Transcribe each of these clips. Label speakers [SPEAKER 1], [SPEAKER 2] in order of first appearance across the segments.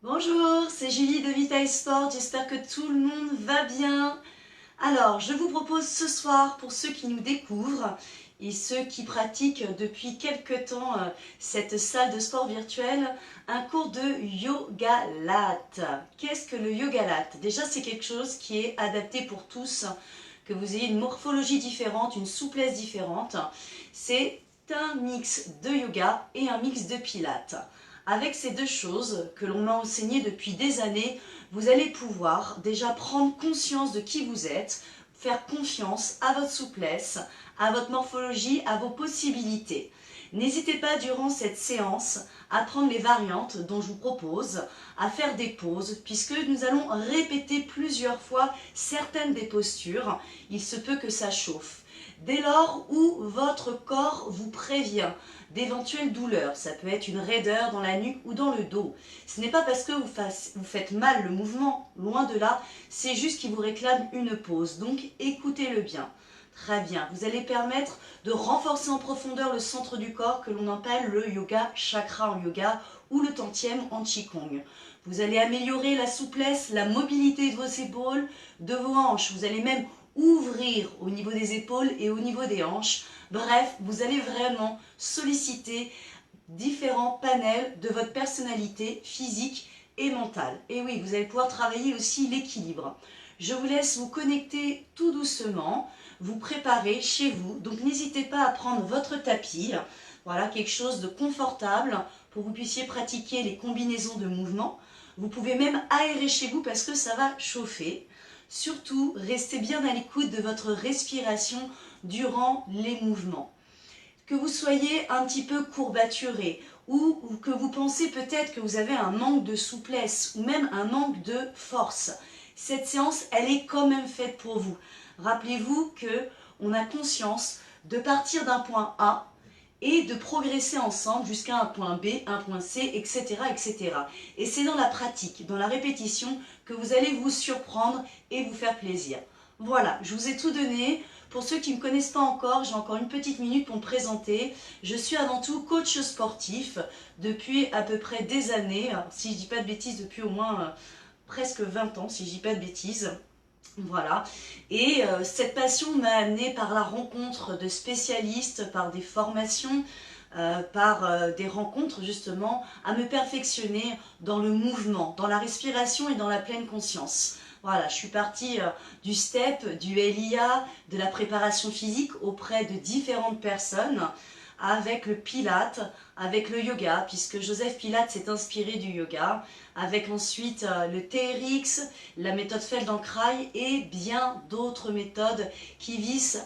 [SPEAKER 1] Bonjour, c'est Julie de Vita Sport, j'espère que tout le monde va bien. Alors, je vous propose ce soir, pour ceux qui nous découvrent et ceux qui pratiquent depuis quelque temps cette salle de sport virtuelle, un cours de yoga latte. Qu'est-ce que le yoga latte? Déjà, c'est quelque chose qui est adapté pour tous, que vous ayez une morphologie différente, une souplesse différente. C'est un mix de yoga et un mix de pilates. Avec ces deux choses que l'on m'a enseignées depuis des années, vous allez pouvoir déjà prendre conscience de qui vous êtes, faire confiance à votre souplesse, à votre morphologie, à vos possibilités. N'hésitez pas durant cette séance à prendre les variantes dont je vous propose, à faire des pauses, puisque nous allons répéter plusieurs fois certaines des postures. Il se peut que ça chauffe. Dès lors où votre corps vous prévient d'éventuelles douleurs, ça peut être une raideur dans la nuque ou dans le dos, ce n'est pas parce que vous faites mal le mouvement, loin de là, c'est juste qu'il vous réclame une pause, donc écoutez-le bien. Très bien, vous allez permettre de renforcer en profondeur le centre du corps que l'on appelle le yoga chakra en yoga ou le tantième en qigong. Vous allez améliorer la souplesse, la mobilité de vos épaules, de vos hanches, vous allez même ouvrir au niveau des épaules et au niveau des hanches. Bref, vous allez vraiment solliciter différents panels de votre personnalité physique et mentale. Et oui, vous allez pouvoir travailler aussi l'équilibre. Je vous laisse vous connecter tout doucement, vous préparer chez vous. Donc n'hésitez pas à prendre votre tapis, voilà, quelque chose de confortable pour que vous puissiez pratiquer les combinaisons de mouvements. Vous pouvez même aérer chez vous parce que ça va chauffer. Surtout, restez bien à l'écoute de votre respiration durant les mouvements. Que vous soyez un petit peu courbaturé ou que vous pensez peut-être que vous avez un manque de souplesse ou même un manque de force, cette séance, elle est quand même faite pour vous. Rappelez-vous qu'on a conscience de partir d'un point A et de progresser ensemble jusqu'à un point B, un point C, etc. etc. Et c'est dans la pratique, dans la répétition, que vous allez vous surprendre et vous faire plaisir. Voilà, je vous ai tout donné. Pour ceux qui ne me connaissent pas encore, j'ai encore une petite minute pour me présenter. Je suis avant tout coach sportif depuis à peu près des années. Alors, si je ne dis pas de bêtises, depuis au moins presque 20 ans, si je ne dis pas de bêtises. Voilà, et cette passion m'a amenée par la rencontre de spécialistes, par des formations, par des rencontres justement, à me perfectionner dans le mouvement, dans la respiration et dans la pleine conscience. Voilà, je suis partie du STEP, du LIA, de la préparation physique auprès de différentes personnes, avec le Pilate, avec le yoga, puisque Joseph Pilate s'est inspiré du yoga, avec ensuite le TRX, la méthode Feldenkrais et bien d'autres méthodes qui visent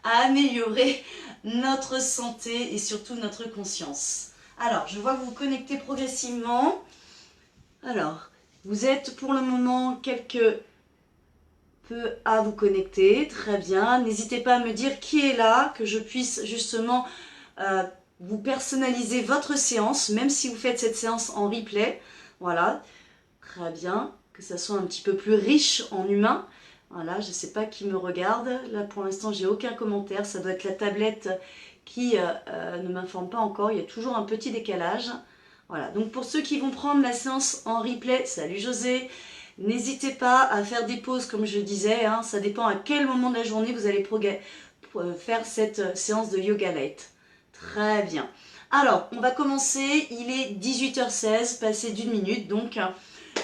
[SPEAKER 1] à améliorer notre santé et surtout notre conscience. Alors, je vois que vous vous connectez progressivement. Alors, vous êtes pour le moment quelque peu à vous connecter, très bien. N'hésitez pas à me dire qui est là, que je puisse justement vous personnaliser votre séance, même si vous faites cette séance en replay. Voilà, très bien, que ça soit un petit peu plus riche en humain. Voilà, je ne sais pas qui me regarde. Là, pour l'instant, j'ai aucun commentaire. Ça doit être la tablette qui ne m'informe pas encore. Il y a toujours un petit décalage. Voilà, donc pour ceux qui vont prendre la séance en replay, salut José, n'hésitez pas à faire des pauses comme je disais, hein, ça dépend à quel moment de la journée vous allez faire cette séance de yoga light. Très bien. Alors, on va commencer, il est 18h16, passé d'une minute, donc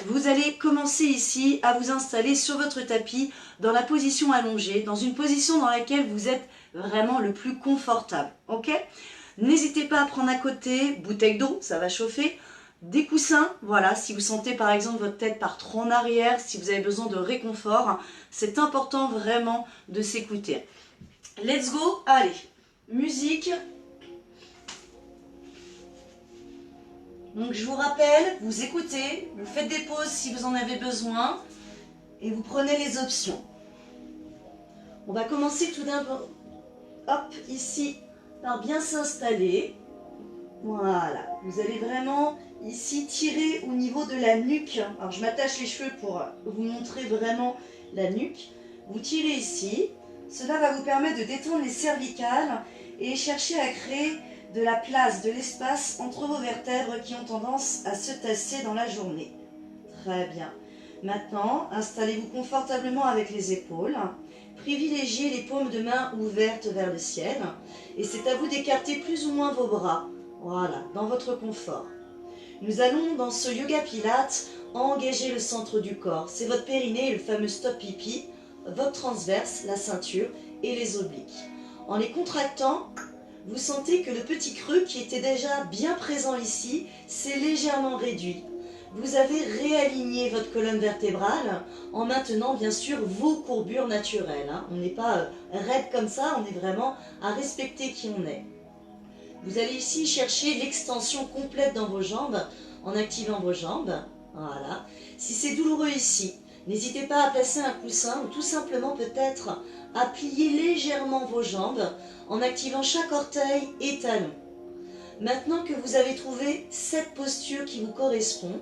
[SPEAKER 1] vous allez commencer ici à vous installer sur votre tapis dans la position allongée, dans une position dans laquelle vous êtes vraiment le plus confortable, ok ? N'hésitez pas à prendre à côté, bouteille d'eau, ça va chauffer, des coussins, voilà, si vous sentez par exemple votre tête part trop en arrière, si vous avez besoin de réconfort, c'est important vraiment de s'écouter. Let's go, allez, musique. Donc je vous rappelle, vous écoutez, vous faites des pauses si vous en avez besoin et vous prenez les options. On va commencer tout d'abord, hop, ici, par bien s'installer. Voilà, vous allez vraiment ici tirer au niveau de la nuque. Alors je m'attache les cheveux pour vous montrer vraiment la nuque. Vous tirez ici, cela va vous permettre de détendre les cervicales et chercher à créer de la place, de l'espace entre vos vertèbres qui ont tendance à se tasser dans la journée. Très bien. Maintenant, installez-vous confortablement avec les épaules. Privilégiez les paumes de main ouvertes vers le ciel. Et c'est à vous d'écarter plus ou moins vos bras. Voilà, dans votre confort. Nous allons, dans ce yoga pilates, engager le centre du corps. C'est votre périnée, le fameux stop pipi, votre transverse, la ceinture et les obliques. En les contractant, vous sentez que le petit creux qui était déjà bien présent ici s'est légèrement réduit. Vous avez réaligné votre colonne vertébrale en maintenant bien sûr vos courbures naturelles. On n'est pas raide comme ça, on est vraiment à respecter qui on est. Vous allez ici chercher l'extension complète dans vos jambes en activant vos jambes. Voilà. Si c'est douloureux ici, n'hésitez pas à placer un coussin ou tout simplement peut-être à plier légèrement vos jambes en activant chaque orteil et talon. Maintenant que vous avez trouvé cette posture qui vous correspond,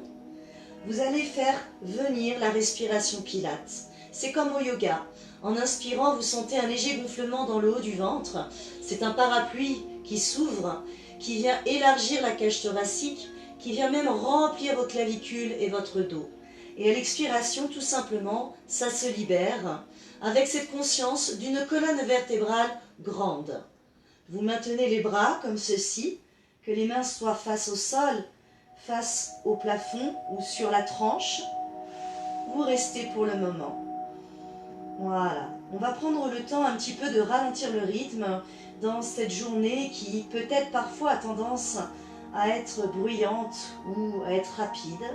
[SPEAKER 1] vous allez faire venir la respiration pilates. C'est comme au yoga. En inspirant, vous sentez un léger gonflement dans le haut du ventre. C'est un parapluie qui s'ouvre, qui vient élargir la cage thoracique, qui vient même remplir vos clavicules et votre dos. Et à l'expiration, tout simplement, ça se libère avec cette conscience d'une colonne vertébrale grande. Vous maintenez les bras comme ceci, que les mains soient face au sol, face au plafond ou sur la tranche. Vous restez pour le moment. Voilà. On va prendre le temps un petit peu de ralentir le rythme dans cette journée qui peut-être parfois a tendance à être bruyante ou à être rapide.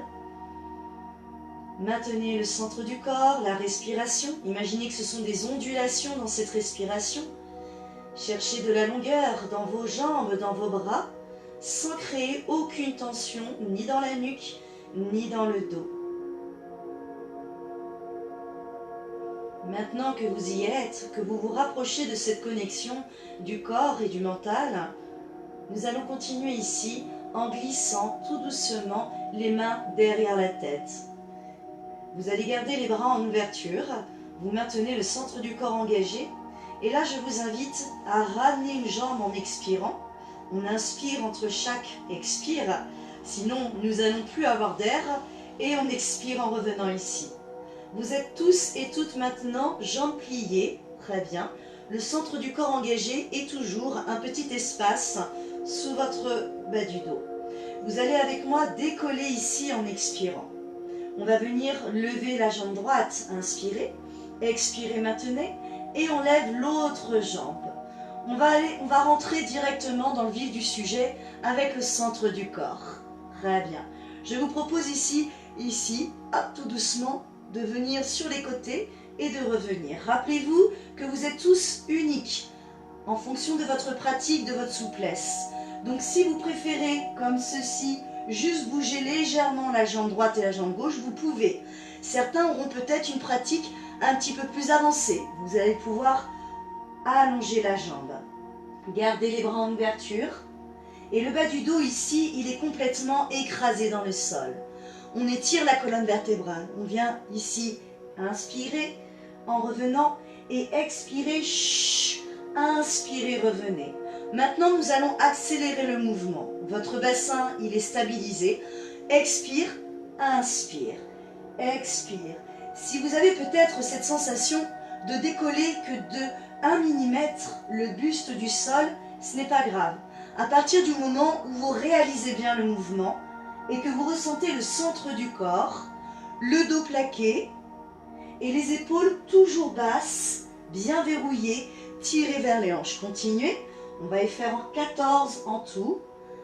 [SPEAKER 1] Maintenez le centre du corps, la respiration. Imaginez que ce sont des ondulations dans cette respiration. Cherchez de la longueur dans vos jambes, dans vos bras, sans créer aucune tension, ni dans la nuque, ni dans le dos. Maintenant que vous y êtes, que vous vous rapprochez de cette connexion du corps et du mental, nous allons continuer ici en glissant tout doucement les mains derrière la tête. Vous allez garder les bras en ouverture, vous maintenez le centre du corps engagé, et là je vous invite à ramener une jambe en expirant. On inspire entre chaque expire, sinon nous n'allons plus avoir d'air, et on expire en revenant ici. Vous êtes tous et toutes maintenant jambes pliées, très bien. Le centre du corps engagé et toujours un petit espace sous votre bas du dos. Vous allez avec moi décoller ici en expirant. On va venir lever la jambe droite, inspirez, expirez, maintenez, et on lève l'autre jambe. On va rentrer directement dans le vif du sujet avec le centre du corps. Très bien. Je vous propose ici, hop, tout doucement, de venir sur les côtés et de revenir. Rappelez-vous que vous êtes tous uniques en fonction de votre pratique, de votre souplesse. Donc si vous préférez, comme ceci, juste bouger légèrement la jambe droite et la jambe gauche, vous pouvez. Certains auront peut-être une pratique un petit peu plus avancée. Vous allez pouvoir allonger la jambe. Gardez les bras en ouverture. Et le bas du dos ici, il est complètement écrasé dans le sol. On étire la colonne vertébrale. On vient ici inspirer en revenant et expirer. Inspirez, revenez. Maintenant, nous allons accélérer le mouvement. Votre bassin, il est stabilisé. Expire, inspire, expire. Si vous avez peut-être cette sensation de décoller que de 1 mm le buste du sol, ce n'est pas grave. À partir du moment où vous réalisez bien le mouvement et que vous ressentez le centre du corps, le dos plaqué et les épaules toujours basses, bien verrouillées, tirées vers les hanches. Continuez. On va y faire en 14 en tout.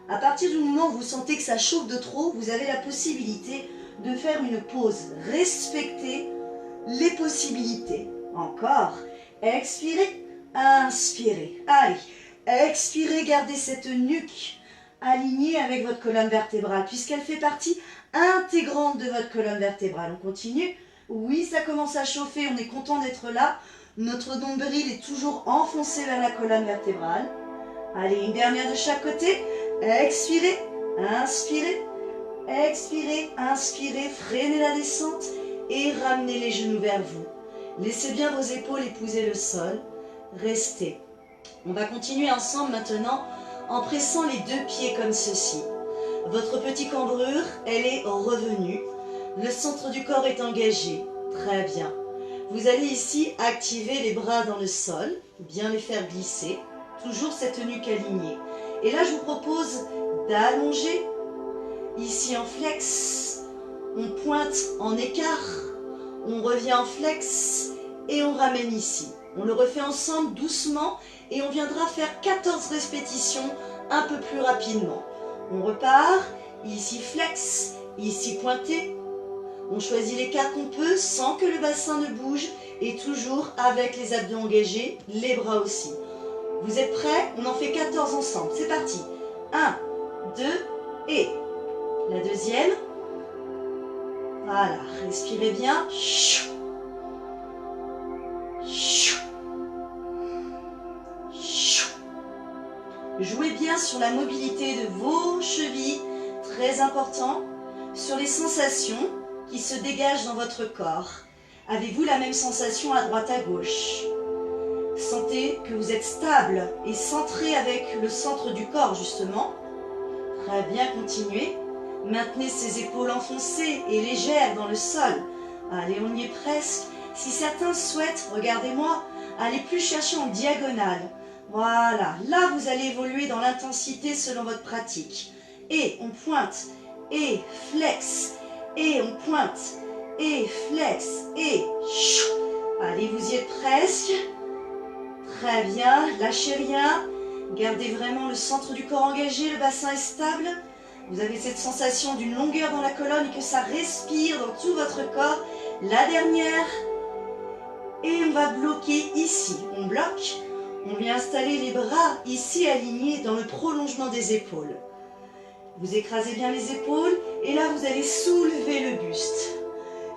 [SPEAKER 1] À partir du moment où vous sentez que ça chauffe de trop, vous avez la possibilité de faire une pause. Respectez les possibilités. Encore. Expirez, inspirez. Allez, expirez, gardez cette nuque alignée avec votre colonne vertébrale, puisqu'elle fait partie intégrante de votre colonne vertébrale. On continue. Oui, ça commence à chauffer, on est content d'être là. Notre nombril est toujours enfoncé vers la colonne vertébrale. Allez, une dernière de chaque côté. Expirez, inspirez, expirez, inspirez, freinez la descente et ramenez les genoux vers vous. Laissez bien vos épaules épouser le sol. Restez. On va continuer ensemble maintenant en pressant les deux pieds comme ceci. Votre petite cambrure, elle est revenue. Le centre du corps est engagé. Très bien. Vous allez ici activer les bras dans le sol, bien les faire glisser. Toujours cette nuque alignée. Et là, je vous propose d'allonger. Ici en flex, on pointe en écart, on revient en flex et on ramène ici. On le refait ensemble doucement et on viendra faire 14 répétitions un peu plus rapidement. On repart, ici flex, ici pointé. On choisit l'écart qu'on peut sans que le bassin ne bouge et toujours avec les abdos engagés, les bras aussi. Vous êtes prêts? On en fait 14 ensemble. C'est parti. 1, 2 et la deuxième. Voilà, respirez bien. Jouez bien sur la mobilité de vos chevilles, très important, sur les sensations qui se dégagent dans votre corps. Avez-vous la même sensation à droite à gauche? Sentez que vous êtes stable et centré avec le centre du corps justement. Très bien, continuez. Maintenez ces épaules enfoncées et légères dans le sol. Allez, on y est presque. Si certains souhaitent, regardez-moi, allez plus chercher en diagonale. Voilà, là vous allez évoluer dans l'intensité selon votre pratique. Et on pointe, et flex, et on pointe, et flex, et chou. Allez, vous y êtes presque. Très bien, lâchez rien. Gardez vraiment le centre du corps engagé, le bassin est stable. Vous avez cette sensation d'une longueur dans la colonne et que ça respire dans tout votre corps. La dernière. Et on va bloquer ici. On bloque. On vient installer les bras ici alignés dans le prolongement des épaules. Vous écrasez bien les épaules et là vous allez soulever le buste.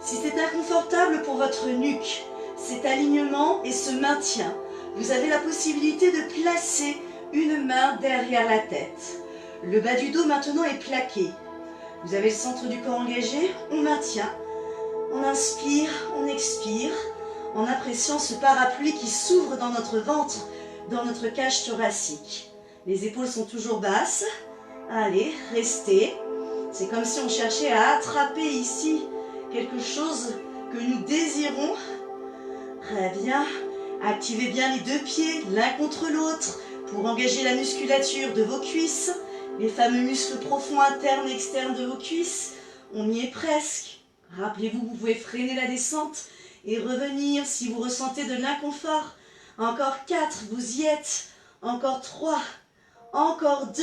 [SPEAKER 1] Si c'est inconfortable pour votre nuque, cet alignement et ce maintien, vous avez la possibilité de placer une main derrière la tête. Le bas du dos maintenant est plaqué. Vous avez le centre du corps engagé, on maintient. On inspire, on expire, en appréciant ce parapluie qui s'ouvre dans notre ventre, dans notre cage thoracique. Les épaules sont toujours basses. Allez, restez. C'est comme si on cherchait à attraper ici quelque chose que nous désirons. Très bien. Activez bien les deux pieds l'un contre l'autre pour engager la musculature de vos cuisses, les fameux muscles profonds internes et externes de vos cuisses. On y est presque. Rappelez-vous, vous pouvez freiner la descente et revenir si vous ressentez de l'inconfort. Encore 4, vous y êtes. Encore 3, encore 2,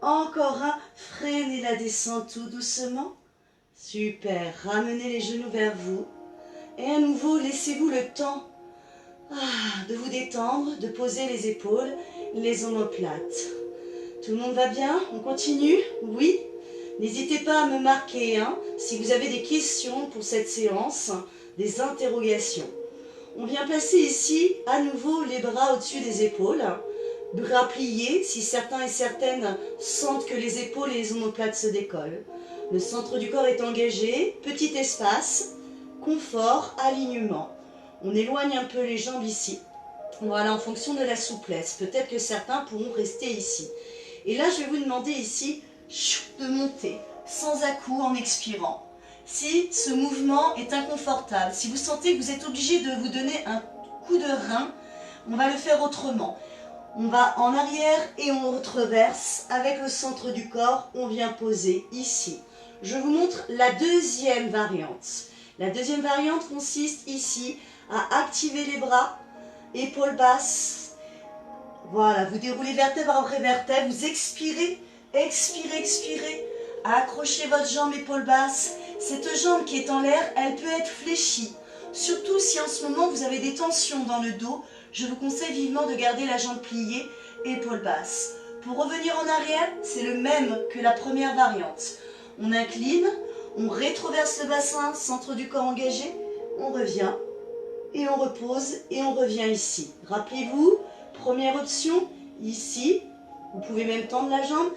[SPEAKER 1] encore 1. Freinez la descente tout doucement. Super. Ramenez les genoux vers vous. Et à nouveau, laissez-vous le temps de vous détendre, de poser les épaules, les omoplates. Tout le monde va bien? On continue? Oui? N'hésitez pas à me marquer si vous avez des questions pour cette séance, des interrogations. On vient placer ici à nouveau les bras au-dessus des épaules, bras pliés si certains et certaines sentent que les épaules et les omoplates se décollent. Le centre du corps est engagé, petit espace, confort, alignement. On éloigne un peu les jambes ici. Voilà, en fonction de la souplesse. Peut-être que certains pourront rester ici. Et là, je vais vous demander ici de monter sans à-coups en expirant. Si ce mouvement est inconfortable, si vous sentez que vous êtes obligé de vous donner un coup de rein, on va le faire autrement. On va en arrière et on retraverse avec le centre du corps. On vient poser ici. Je vous montre la deuxième variante. La deuxième variante consiste ici à activer les bras, épaules basses. Voilà, vous déroulez vertèbre après vertèbre, vous expirez, expirez, expirez. Accrochez votre jambe épaule basse. Cette jambe qui est en l'air, elle peut être fléchie. Surtout si en ce moment vous avez des tensions dans le dos, je vous conseille vivement de garder la jambe pliée, épaule basse. Pour revenir en arrière, c'est le même que la première variante. On incline, on rétroverse le bassin, centre du corps engagé, on revient et on repose et on revient ici. Rappelez-vous, première option, ici, vous pouvez même tendre la jambe.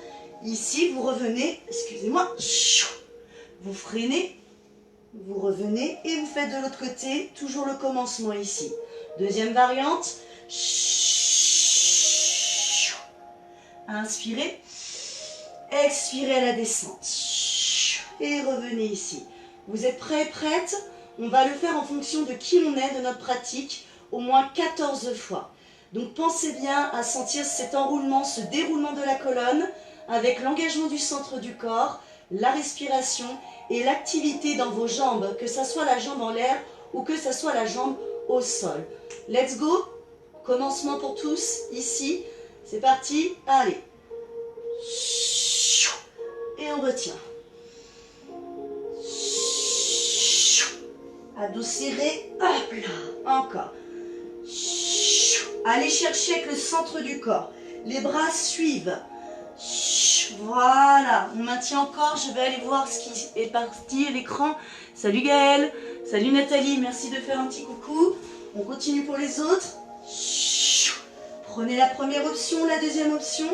[SPEAKER 1] Ici, vous revenez, excusez-moi, vous freinez, vous revenez et vous faites de l'autre côté, toujours le commencement ici. Deuxième variante, Inspirez. Expirez à la descente. Et revenez ici. Vous êtes prêts, prêtes? On va le faire en fonction de qui on est, de notre pratique, au moins 14 fois. Donc pensez bien à sentir cet enroulement, ce déroulement de la colonne, avec l'engagement du centre du corps, la respiration et l'activité dans vos jambes, que ce soit la jambe en l'air ou que ce soit la jambe au sol. Let's go. Commencement pour tous, ici. C'est parti, allez. Et on retient. Abdos serrés, hop là, encore. Allez chercher avec le centre du corps. Les bras suivent. Voilà, on maintient encore. Je vais aller voir ce qui est parti à l'écran. Salut Gaëlle, salut Nathalie, merci de faire un petit coucou. On continue pour les autres. Prenez la première option, la deuxième option.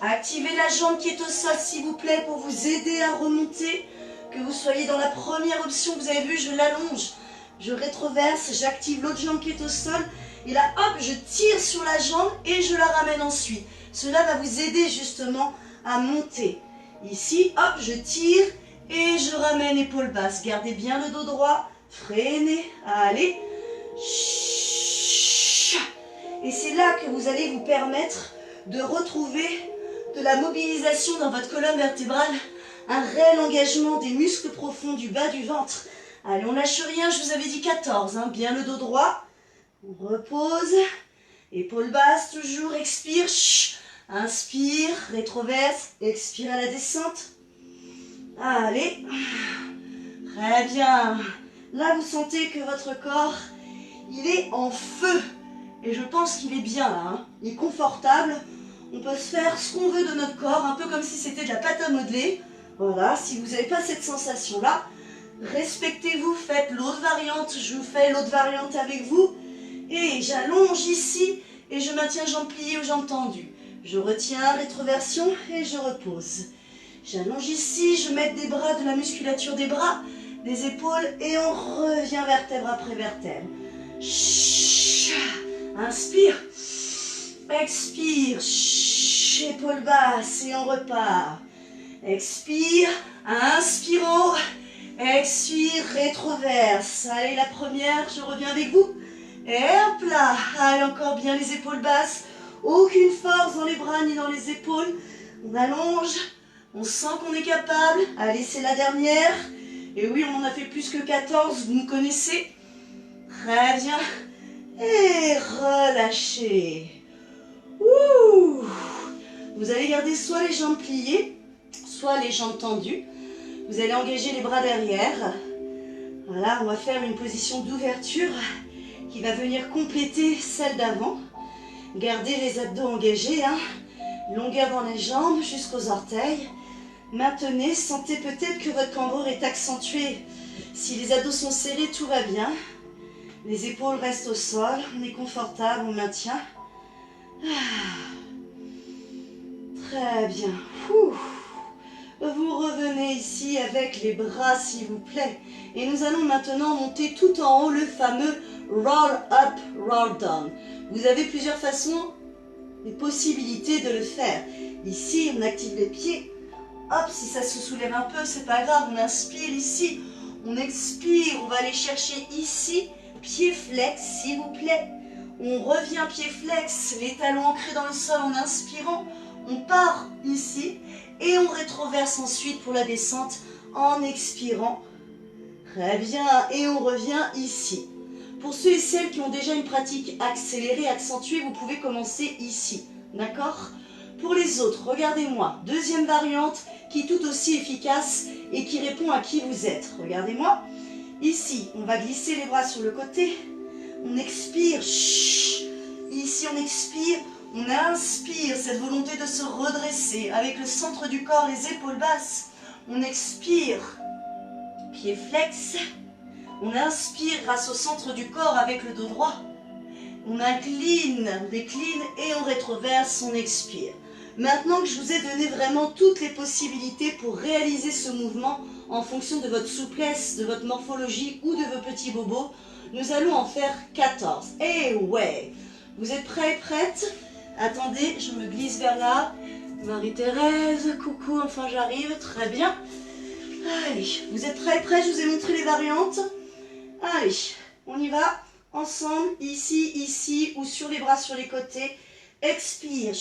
[SPEAKER 1] Activez la jambe qui est au sol s'il vous plaît pour vous aider à remonter. Que vous soyez dans la première option, vous avez vu, je l'allonge, je rétroverse, j'active l'autre jambe qui est au sol. Et là, hop, je tire sur la jambe et je la ramène ensuite. Cela va vous aider justement à monter. Ici, hop, je tire et je ramène épaule basse. Gardez bien le dos droit, freinez, allez. Et c'est là que vous allez vous permettre de retrouver de la mobilisation dans votre colonne vertébrale, un réel engagement des muscles profonds du bas du ventre. Allez, on lâche rien, je vous avais dit 14, hein, bien le dos droit. On repose, épaule basse toujours, expire, inspire, rétroverse, expire à la descente. Allez, très bien. Là, vous sentez que votre corps, il est en feu. Et je pense qu'il est bien là, hein. Il est confortable. On peut se faire ce qu'on veut de notre corps, un peu comme si c'était de la pâte à modeler. Voilà, si vous n'avez pas cette sensation-là, respectez-vous, faites l'autre variante. Je vous fais l'autre variante avec vous. Et j'allonge ici et je maintiens jambes pliées ou jambes tendues. Je retiens, rétroversion et je repose. J'allonge ici, je mets des bras, de la musculature des bras, des épaules et on revient vertèbre après vertèbre. Inspire, expire, épaule basse et on repart. Expire, inspirant, expire, rétroverse. Allez, la première, je reviens avec vous. Et hop là, allez, encore bien les épaules basses. Aucune force dans les bras ni dans les épaules. On allonge, on sent qu'on est capable. Allez, c'est la dernière. Et oui, on en a fait plus que 14, vous me connaissez. Très bien. Et relâchez. Ouh. Vous allez garder soit les jambes pliées, soit les jambes tendues. Vous allez engager les bras derrière. Voilà, on va faire une position d'ouverture qui va venir compléter celle d'avant. Gardez les abdos engagés, hein. Longueur dans les jambes jusqu'aux orteils. Maintenez, sentez peut-être que votre cambrure est accentué. Si les abdos sont serrés, tout va bien. Les épaules restent au sol, on est confortable, on maintient. Très bien. Vous revenez ici avec les bras s'il vous plaît. Et nous allons maintenant monter tout en haut le fameux roll up, roll down. Vous avez plusieurs façons, des possibilités de le faire. Ici, on active les pieds. Hop, si ça se soulève un peu, c'est pas grave. On inspire ici, on expire. On va aller chercher ici, pied flex s'il vous plaît. On revient pied flex, les talons ancrés dans le sol en inspirant. On part ici et on rétroverse ensuite pour la descente en expirant. Très bien, et on revient ici. Pour ceux et celles qui ont déjà une pratique accélérée, accentuée, vous pouvez commencer ici. D'accord? Pour les autres, regardez-moi. Deuxième variante qui est tout aussi efficace et qui répond à qui vous êtes. Regardez-moi. Ici, on va glisser les bras sur le côté. On expire. Ici, on expire. On inspire cette volonté de se redresser avec le centre du corps, les épaules basses. On expire. Pied flex. On inspire grâce au centre du corps avec le dos droit. On incline, on décline et on rétroverse, on expire. Maintenant que je vous ai donné vraiment toutes les possibilités pour réaliser ce mouvement en fonction de votre souplesse, de votre morphologie ou de vos petits bobos, nous allons en faire 14. Et ouais, vous êtes prêts, prêtes? Attendez, je me glisse vers là. Marie-Thérèse, coucou, enfin j'arrive, très bien. Allez, vous êtes prêts? Je vous ai montré les variantes. Allez, on y va. Ensemble, ici, ici, ou sur les bras sur les côtés. Expire,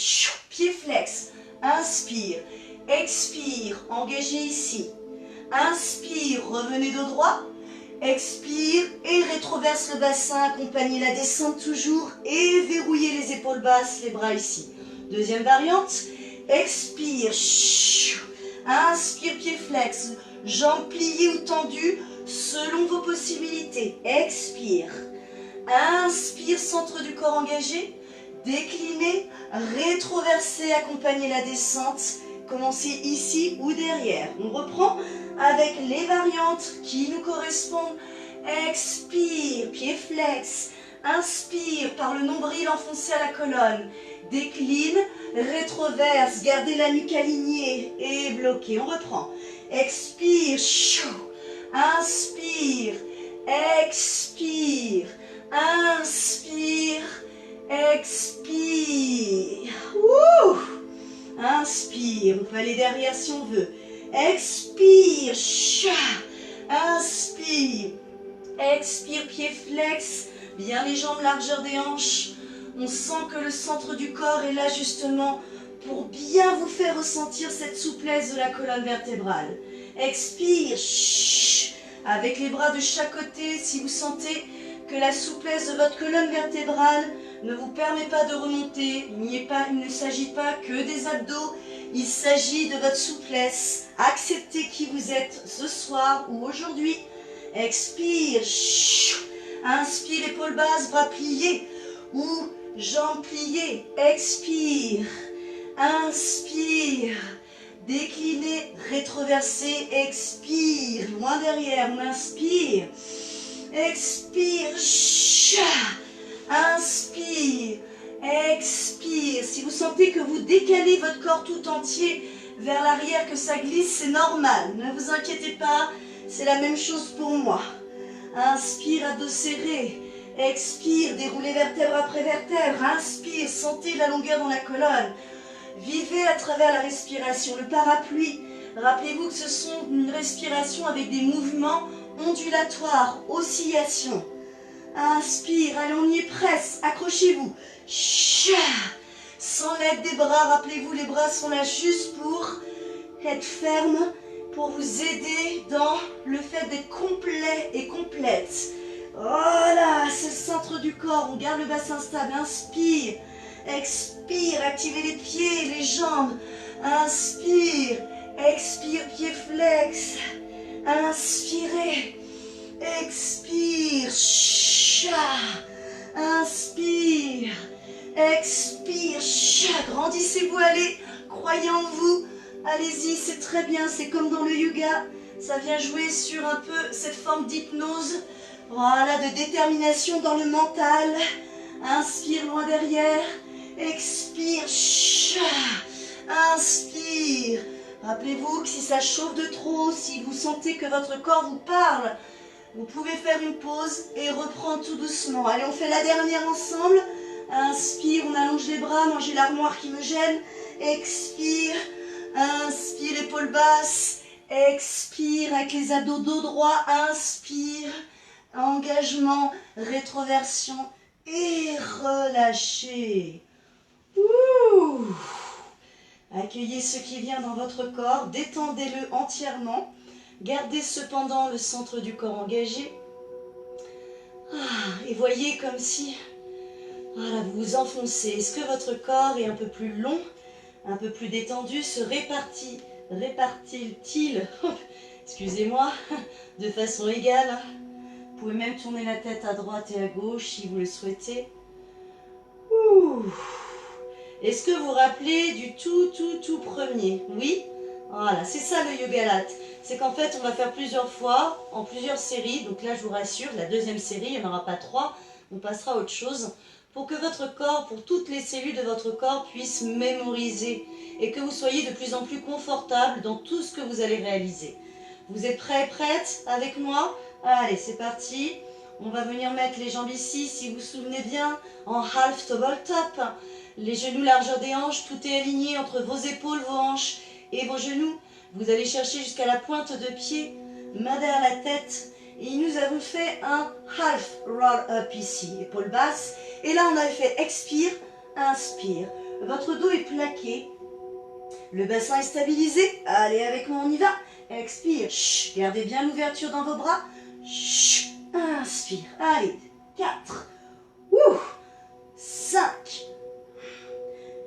[SPEAKER 1] pied flex. Inspire, expire, engagez ici. Inspire, revenez dos droit. Expire et rétroverse le bassin, accompagnez la descente toujours et verrouillez les épaules basses, les bras ici. Deuxième variante, expire, inspire, pied flex, jambes pliées ou tendues selon vos possibilités. Expire, inspire, centre du corps engagé, déclinez, rétroversez, accompagnez la descente. Commencez ici ou derrière. On reprend avec les variantes qui nous correspondent. Expire, pied flex. Inspire par le nombril enfoncé à la colonne. Décline, rétroverse, gardez la nuque alignée et bloquée. On reprend. Expire, inspire, expire, inspire, expire. Wouh! Inspire, on peut aller derrière si on veut. Expire, inspire, expire, pied flex, bien les jambes largeur des hanches. On sent que le centre du corps est là justement pour bien vous faire ressentir cette souplesse de la colonne vertébrale. Expire, avec les bras de chaque côté si vous sentez que la souplesse de votre colonne vertébrale ne vous permet pas de remonter. Il ne s'agit pas que des abdos, il s'agit de votre souplesse. Acceptez qui vous êtes ce soir ou aujourd'hui. Expire, inspire, épaules basses, bras pliés ou jambes pliées. Expire, inspire, déclinez, rétroversez, expire, loin derrière, on inspire. Expire, inspire, expire. Si vous sentez que vous décalez votre corps tout entier vers l'arrière, que ça glisse, c'est normal. Ne vous inquiétez pas, c'est la même chose pour moi. Inspire, abdos serrés. Expire, déroulez vertèbre après vertèbre. Inspire, sentez la longueur dans la colonne. Vivez à travers la respiration. Le parapluie, rappelez-vous que ce sont une respiration avec des mouvements ondulatoire, oscillation. Inspire, allez, on y est presque, accrochez-vous. Sans l'aide des bras, rappelez-vous, les bras sont là juste pour être fermes, pour vous aider dans le fait d'être complet et complète. Voilà, c'est le centre du corps, on garde le bassin stable. Inspire, expire, activez les pieds, les jambes. Inspire, expire, pied flex. Inspirez, expire, inspire, expire, grandissez-vous, allez, croyez en vous, allez-y, c'est très bien, c'est comme dans le yoga, ça vient jouer sur un peu cette forme d'hypnose, voilà, de détermination dans le mental. Inspire, loin derrière, expire, inspire. Rappelez-vous que si ça chauffe de trop, si vous sentez que votre corps vous parle, vous pouvez faire une pause et reprendre tout doucement. Allez, on fait la dernière ensemble. Inspire, on allonge les bras, moi j'ai l'armoire qui me gêne. Expire, inspire, épaules basses. Expire avec les abdos dos droit. Inspire, engagement, rétroversion et relâchez. Ouh. Accueillez ce qui vient dans votre corps, détendez-le entièrement. Gardez cependant le centre du corps engagé. Et voyez comme si voilà, vous vous enfoncez. Est-ce que votre corps est un peu plus long, un peu plus détendu, se répartit-il, excusez-moi, de façon égale? Vous pouvez même tourner la tête à droite et à gauche si vous le souhaitez. Ouh. Est-ce que vous vous rappelez du tout premier? Oui? Voilà, c'est ça le yoga lat. C'est qu'en fait, on va faire plusieurs fois, en plusieurs séries. Donc là, je vous rassure, la deuxième série, il n'y en aura pas 3. On passera à autre chose. Pour que votre corps, pour toutes les cellules de votre corps puissent mémoriser. Et que vous soyez de plus en plus confortable dans tout ce que vous allez réaliser. Vous êtes prêts, prêtes avec moi? Allez, c'est parti. On va venir mettre les jambes ici, si vous vous souvenez bien, en half tabletop. Les genoux largeur des hanches, tout est aligné entre vos épaules, vos hanches et vos genoux. Vous allez chercher jusqu'à la pointe de pied, main derrière la tête. Et nous avons fait un half roll up ici, épaules basses. Et là, on avait fait expire, inspire. Votre dos est plaqué. Le bassin est stabilisé. Allez, avec moi, on y va. Expire. Chut, gardez bien l'ouverture dans vos bras. Chut, inspire. Allez, 4. 5.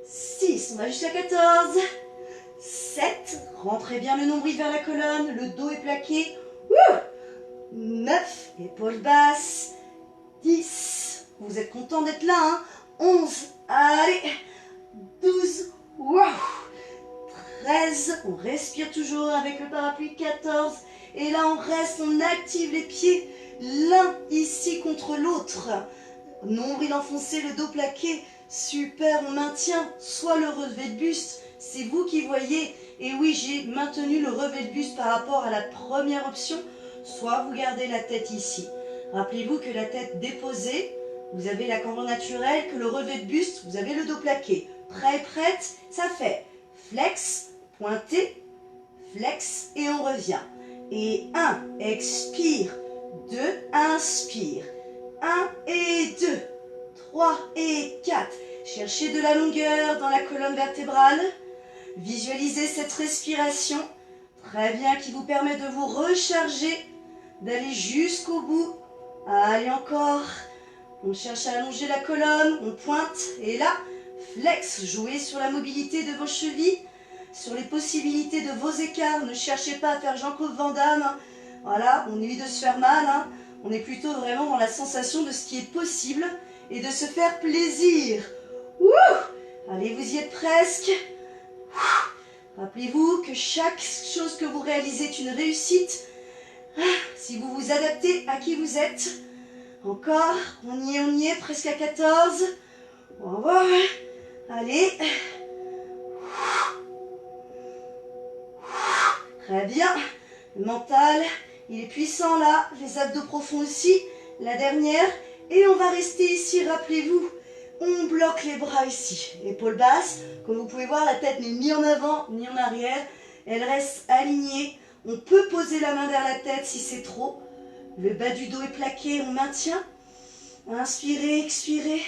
[SPEAKER 1] 6. On va jusqu'à 14. 7. Rentrez bien le nombril vers la colonne. Le dos est plaqué. 9. Épaules basses. 10. Vous êtes content d'être là, hein? 11. Allez. 12. 13. On respire toujours avec le parapluie. 14. Et là, on reste, on active les pieds l'un ici contre l'autre. Nombril enfoncé, le dos plaqué. Super, on maintient soit le relevé de buste. C'est vous qui voyez. Et oui, j'ai maintenu le relevé de buste par rapport à la première option. Soit vous gardez la tête ici. Rappelez-vous que la tête déposée, vous avez la cambrure naturelle, que le relevé de buste, vous avez le dos plaqué. Prêt, prête, ça fait flex, pointé, flex et on revient. Et 1, expire, 2, inspire, 1 et 2, 3 et 4. Cherchez de la longueur dans la colonne vertébrale. Visualisez cette respiration, très bien, qui vous permet de vous recharger, d'aller jusqu'au bout. Allez encore, on cherche à allonger la colonne, on pointe, et là, flex, jouez sur la mobilité de vos chevilles, sur les possibilités de vos écarts. Ne cherchez pas à faire Jean-Claude Van Damme, voilà, on évite de se faire mal, hein. On est plutôt vraiment dans la sensation de ce qui est possible et de se faire plaisir. Allez, vous y êtes presque. Rappelez-vous que chaque chose que vous réalisez est une réussite. Si vous vous adaptez à qui vous êtes. Encore, on y est, presque à 14. Au revoir. Allez. Très bien. Le mental, il est puissant là. Les abdos profonds aussi. La dernière. Et on va rester ici, rappelez-vous. On bloque les bras ici. Épaules basses. Comme vous pouvez voir, la tête n'est ni en avant ni en arrière. Elle reste alignée. On peut poser la main derrière la tête si c'est trop. Le bas du dos est plaqué, on maintient. Inspirez, expirez.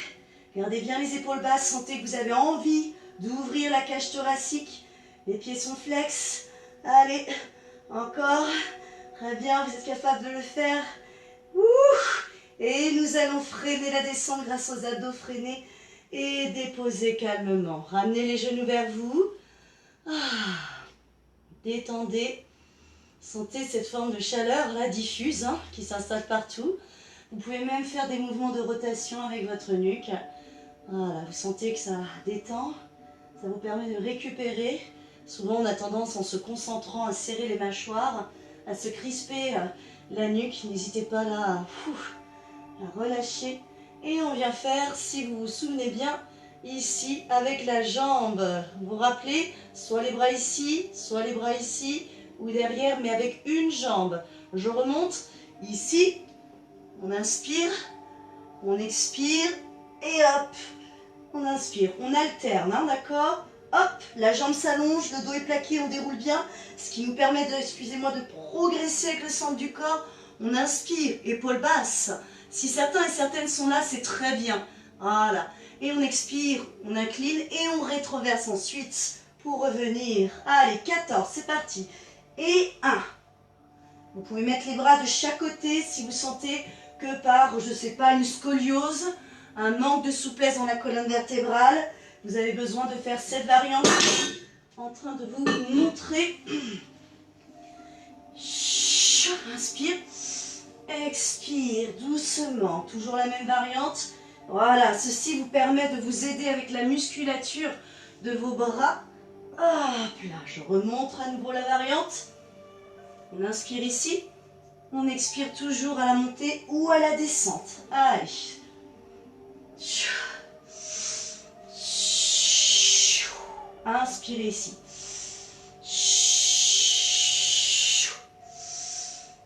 [SPEAKER 1] Gardez bien les épaules basses. Sentez que vous avez envie d'ouvrir la cage thoracique. Les pieds sont flex. Allez, encore. Très bien, vous êtes capable de le faire. Et nous allons freiner la descente grâce aux abdos freinés. Et déposer calmement. Ramenez les genoux vers vous. Détendez. Sentez cette forme de chaleur là diffuse qui s'installe partout. Vous pouvez même faire des mouvements de rotation avec votre nuque. Voilà, vous sentez que ça détend. Ça vous permet de récupérer. Souvent on a tendance en se concentrant à serrer les mâchoires, à se crisper la nuque. N'hésitez pas là à relâcher. Et on vient faire, si vous vous souvenez bien, ici avec la jambe. Vous vous rappelez, soit les bras ici, ou derrière, mais avec une jambe. Je remonte, ici, on inspire, on expire, et hop, on inspire. On alterne, d'accord? Hop, la jambe s'allonge, le dos est plaqué, on déroule bien, ce qui nous permet de, excusez-moi, de progresser avec le centre du corps. On inspire, épaules basses. Si certains et certaines sont là, c'est très bien. Voilà. Et on expire, on incline et on rétroverse ensuite pour revenir. Allez, 14, c'est parti. Et 1. Vous pouvez mettre les bras de chaque côté si vous sentez que par, je ne sais pas, une scoliose, un manque de souplesse dans la colonne vertébrale, vous avez besoin de faire cette variante en train de vous montrer. Inspire, expire doucement, toujours la même variante. Voilà, ceci vous permet de vous aider avec la musculature de vos bras. Hop là, je remonte à nouveau la variante. On inspire ici, on expire toujours à la montée ou à la descente. Allez. Inspirez ici.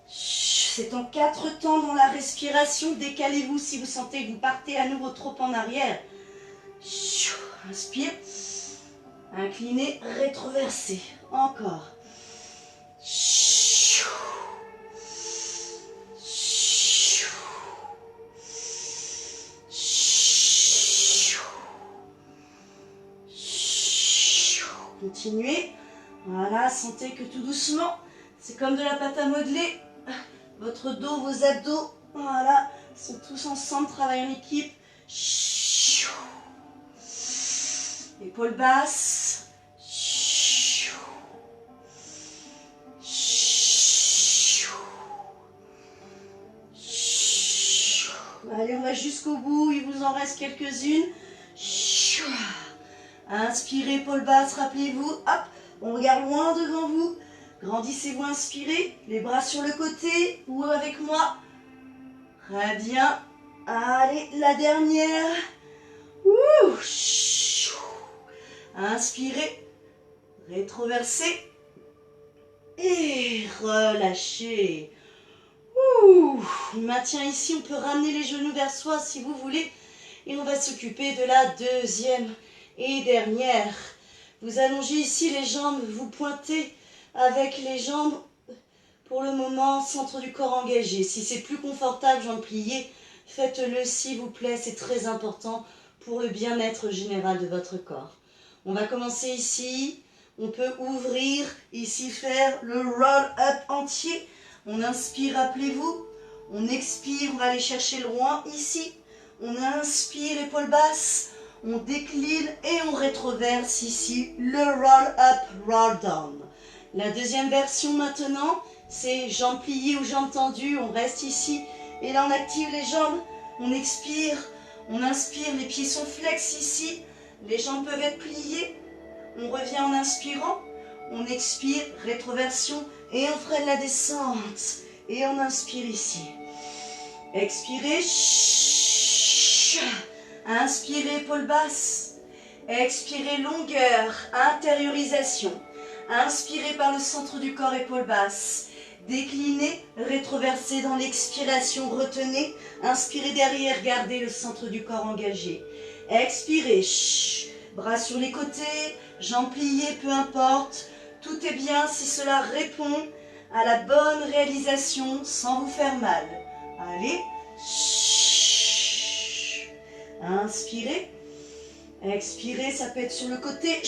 [SPEAKER 1] C'est en 4 temps dans la respiration. Décalez-vous si vous sentez que vous partez à nouveau trop en arrière. Inspire. Incliné, rétroversé. Encore. Continuez. Voilà, sentez que tout doucement, c'est comme de la pâte à modeler. Votre dos, vos abdos, voilà, sont tous ensemble, travaillent en équipe. Épaules basses. Allez, on va jusqu'au bout, il vous en reste quelques-unes. Inspirez, épaules basses, rappelez-vous, hop, on regarde loin devant vous. Grandissez-vous, inspirez, les bras sur le côté ou avec moi. Très bien. Allez, la dernière. Ouh. Inspirez, rétroversez et relâchez. Ouh. Maintien ici, on peut ramener les genoux vers soi si vous voulez. Et on va s'occuper de la deuxième et dernière. Vous allongez ici les jambes, vous pointez avec les jambes. Pour le moment, centre du corps engagé. Si c'est plus confortable, jambes pliées, faites-le s'il vous plaît. C'est très important pour le bien-être général de votre corps. On va commencer ici. On peut ouvrir, ici faire le roll-up entier. On inspire, rappelez-vous. On expire, on va aller chercher loin ici. On inspire, épaules basses. On décline et on rétroverse ici le roll-up, roll-down. La deuxième version maintenant, c'est jambes pliées ou jambes tendues. On reste ici et là on active les jambes. On expire, on inspire, les pieds sont flex ici. Les jambes peuvent être pliées. On revient en inspirant. On expire, rétroversion et on freine la descente. Et on inspire ici. Expirez. Inspirez, épaules basses. Expirez, longueur, intériorisation. Inspirez par le centre du corps, épaules basses. Déclinez, rétroversez dans l'expiration, retenez. Inspirez derrière, gardez le centre du corps engagé. Expirez, bras sur les côtés, jambes pliées, peu importe. Tout est bien si cela répond à la bonne réalisation sans vous faire mal. Allez, inspirez. Expirez, ça peut être sur le côté.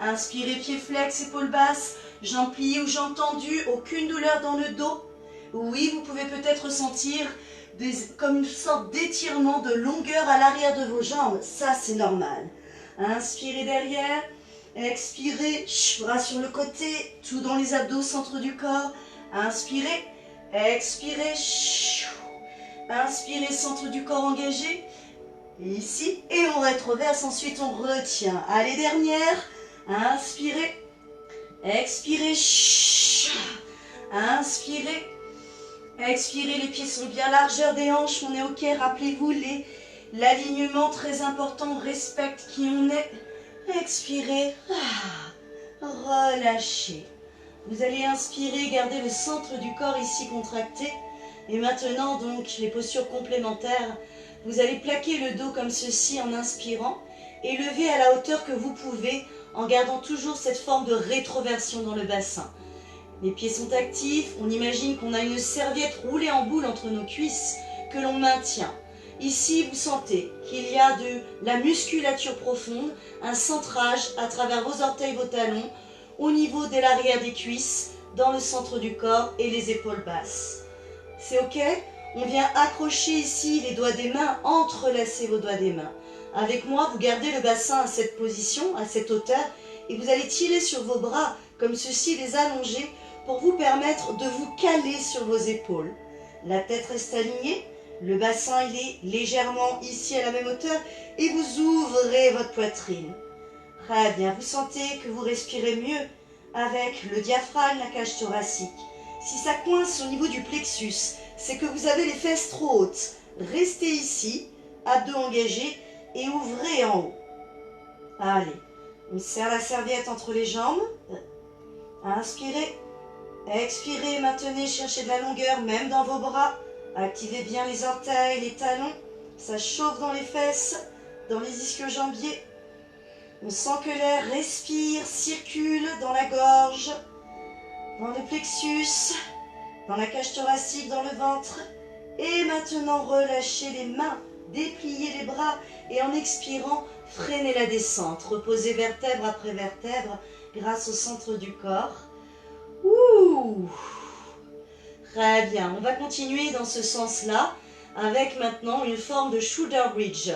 [SPEAKER 1] Inspirez, pieds flex, épaules basses, jambes pliées ou jambes tendues, aucune douleur dans le dos. Oui, vous pouvez peut-être ressentir comme une sorte d'étirement de longueur à l'arrière de vos jambes. Ça, c'est normal. Inspirez derrière. Expirez, bras sur le côté, tout dans les abdos, centre du corps. Inspirez, expirez. Inspirez, centre du corps engagé. Ici, et on rétroverse, ensuite on retient. Allez, dernière. Inspirez, expirez, inspirez, expirez, les pieds sont bien largeur des hanches, on est ok, rappelez-vous l'alignement très important, on respecte qui on est. Expirez, relâchez. Vous allez inspirer, garder le centre du corps ici contracté. Et maintenant donc les postures complémentaires, vous allez plaquer le dos comme ceci en inspirant et lever à la hauteur que vous pouvez en gardant toujours cette forme de rétroversion dans le bassin. Les pieds sont actifs, on imagine qu'on a une serviette roulée en boule entre nos cuisses que l'on maintient. Ici, vous sentez qu'il y a de la musculature profonde, un centrage à travers vos orteils, vos talons, au niveau de l'arrière des cuisses, dans le centre du corps et les épaules basses. C'est ok? On vient accrocher ici les doigts des mains, entrelacer vos doigts des mains. Avec moi, vous gardez le bassin à cette position, à cette hauteur, et vous allez tirer sur vos bras, comme ceci, les allonger, pour vous permettre de vous caler sur vos épaules. La tête reste alignée, le bassin il est légèrement ici à la même hauteur, et vous ouvrez votre poitrine. Très bien, vous sentez que vous respirez mieux avec le diaphragme, la cage thoracique. Si ça coince au niveau du plexus, c'est que vous avez les fesses trop hautes. Restez ici, abdos engagés, et ouvrez en haut. Allez, on serre la serviette entre les jambes. Inspirez, expirez, maintenez, cherchez de la longueur, même dans vos bras. Activez bien les orteils, les talons. Ça chauffe dans les fesses. dans les ischio-jambiers. On sent que l'air respire, circule dans la gorge, dans le plexus, dans la cage thoracique, dans le ventre. Et maintenant, relâchez les mains, dépliez les bras et en expirant, freinez la descente. Reposez vertèbre après vertèbre grâce au centre du corps. Ouh. Très bien, on va continuer dans ce sens-là avec maintenant une forme de shoulder bridge.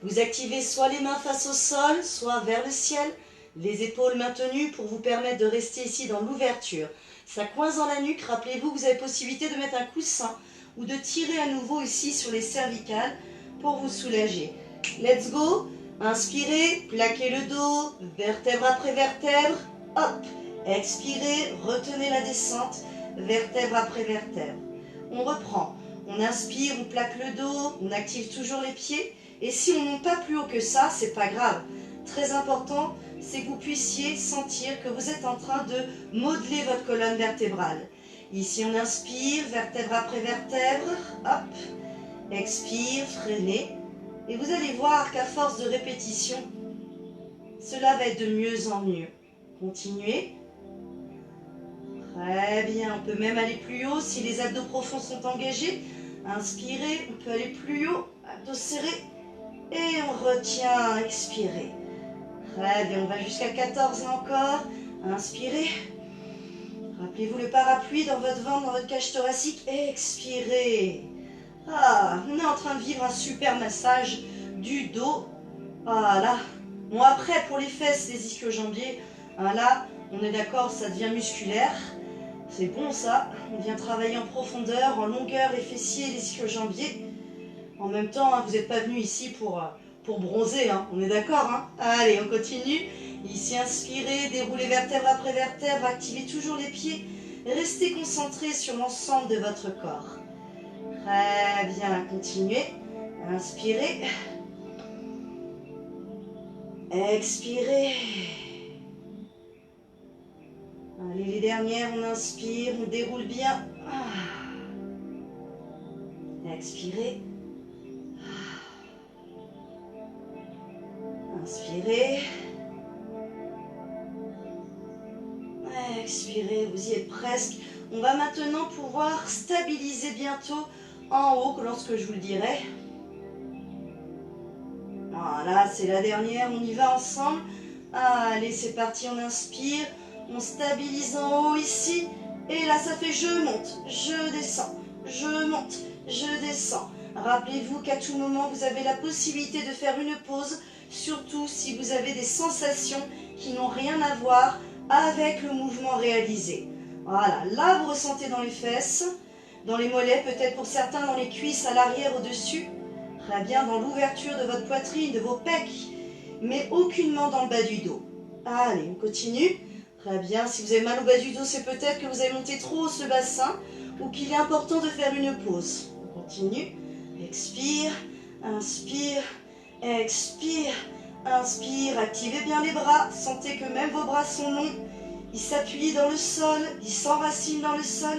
[SPEAKER 1] Vous activez soit les mains face au sol, soit vers le ciel, les épaules maintenues pour vous permettre de rester ici dans l'ouverture. Ça coince dans la nuque, rappelez-vous que vous avez possibilité de mettre un coussin ou de tirer à nouveau ici sur les cervicales pour vous soulager. Let's go, inspirez, plaquez le dos, vertèbre après vertèbre, hop, expirez, retenez la descente, vertèbre après vertèbre. On reprend, on inspire, on plaque le dos, on active toujours les pieds. Et si on ne monte pas plus haut que ça, c'est pas grave. Très important, c'est que vous puissiez sentir que vous êtes en train de modeler votre colonne vertébrale. Ici, on inspire, vertèbre après vertèbre, hop, expire, freinez. Et vous allez voir qu'à force de répétition, cela va être de mieux en mieux. Continuez. Très bien, on peut même aller plus haut si les abdos profonds sont engagés. Inspirez, on peut aller plus haut, abdos serrés. Et on retient, expirez. Très bien, on va jusqu'à 14 encore. Inspirez. Rappelez-vous le parapluie dans votre ventre, dans votre cage thoracique. Expirez. Ah, on est en train de vivre un super massage du dos. Voilà. Bon, après, pour les fesses, les ischio-jambiers, là, on est d'accord, ça devient musculaire. C'est bon ça. On vient travailler en profondeur, en longueur, les fessiers, les ischio-jambiers. En même temps, hein, vous n'êtes pas venu ici pour bronzer, hein, on est d'accord, hein. Allez, on continue. Ici, inspirez, déroulez vertèbre après vertèbre, activez toujours les pieds. Restez concentré sur l'ensemble de votre corps. Très bien, continuez. Inspirez. Expirez. Allez, les dernières, on inspire, on déroule bien. Expirez. Inspirez. Expirez, vous y êtes presque. On va maintenant pouvoir stabiliser bientôt en haut lorsque je vous le dirai. Voilà, c'est la dernière, on y va ensemble. Allez, c'est parti, on inspire. On stabilise en haut ici. Et là, ça fait je monte, je descends, je monte, je descends. Rappelez-vous qu'à tout moment, vous avez la possibilité de faire une pause. Surtout si vous avez des sensations qui n'ont rien à voir avec le mouvement réalisé. Voilà, là vous ressentez dans les fesses, dans les mollets, peut-être pour certains dans les cuisses, à l'arrière, au-dessus. Très bien, dans l'ouverture de votre poitrine, de vos pecs, mais aucunement dans le bas du dos. Allez, on continue. Très bien, si vous avez mal au bas du dos, c'est peut-être que vous avez monté trop haut ce bassin ou qu'il est important de faire une pause. On continue. Expire, inspire. Expire, inspire, activez bien les bras, sentez que même vos bras sont longs, ils s'appuient dans le sol, ils s'enracinent dans le sol.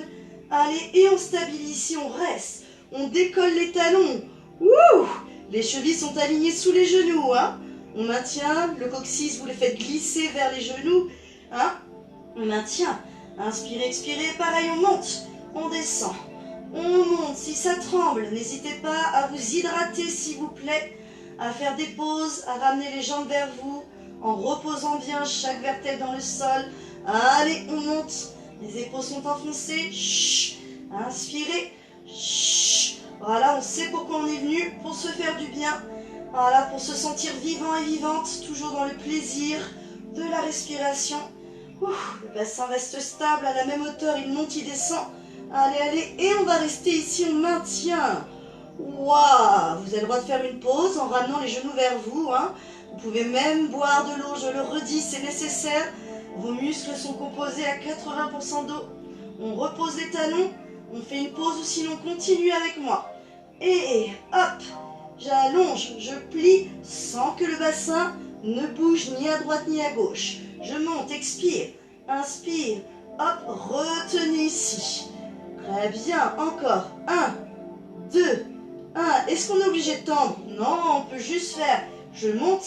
[SPEAKER 1] Allez, et on stabilise ici, on reste, on décolle les talons, ouh, les chevilles sont alignées sous les genoux, hein. On maintient, le coccyx, vous le faites glisser vers les genoux, hein. On maintient, inspirez, expirez, pareil, on monte, on descend, on monte, si ça tremble, n'hésitez pas à vous hydrater s'il vous plaît, à faire des pauses, à ramener les jambes vers vous, en reposant bien chaque vertèbre dans le sol. Allez, on monte. Les épaules sont enfoncées. Chut. Inspirez. Chut. Voilà, on sait pourquoi on est venu, pour se faire du bien. Voilà, pour se sentir vivant et vivante, toujours dans le plaisir de la respiration. Le bassin reste stable, à la même hauteur, il monte, il descend. Allez, allez, et on va rester ici, on maintient. Waouh, vous avez le droit de faire une pause en ramenant les genoux vers vous. Hein. Vous pouvez même boire de l'eau, je le redis, c'est nécessaire. Vos muscles sont composés à 80% d'eau. On repose les talons, on fait une pause ou sinon continue avec moi. Et hop, j'allonge, je plie sans que le bassin ne bouge ni à droite ni à gauche. Je monte, expire, inspire, hop, retenez ici. Très bien, encore, 1, 2, 1. Est-ce qu'on est obligé de tendre? Non, on peut juste faire je monte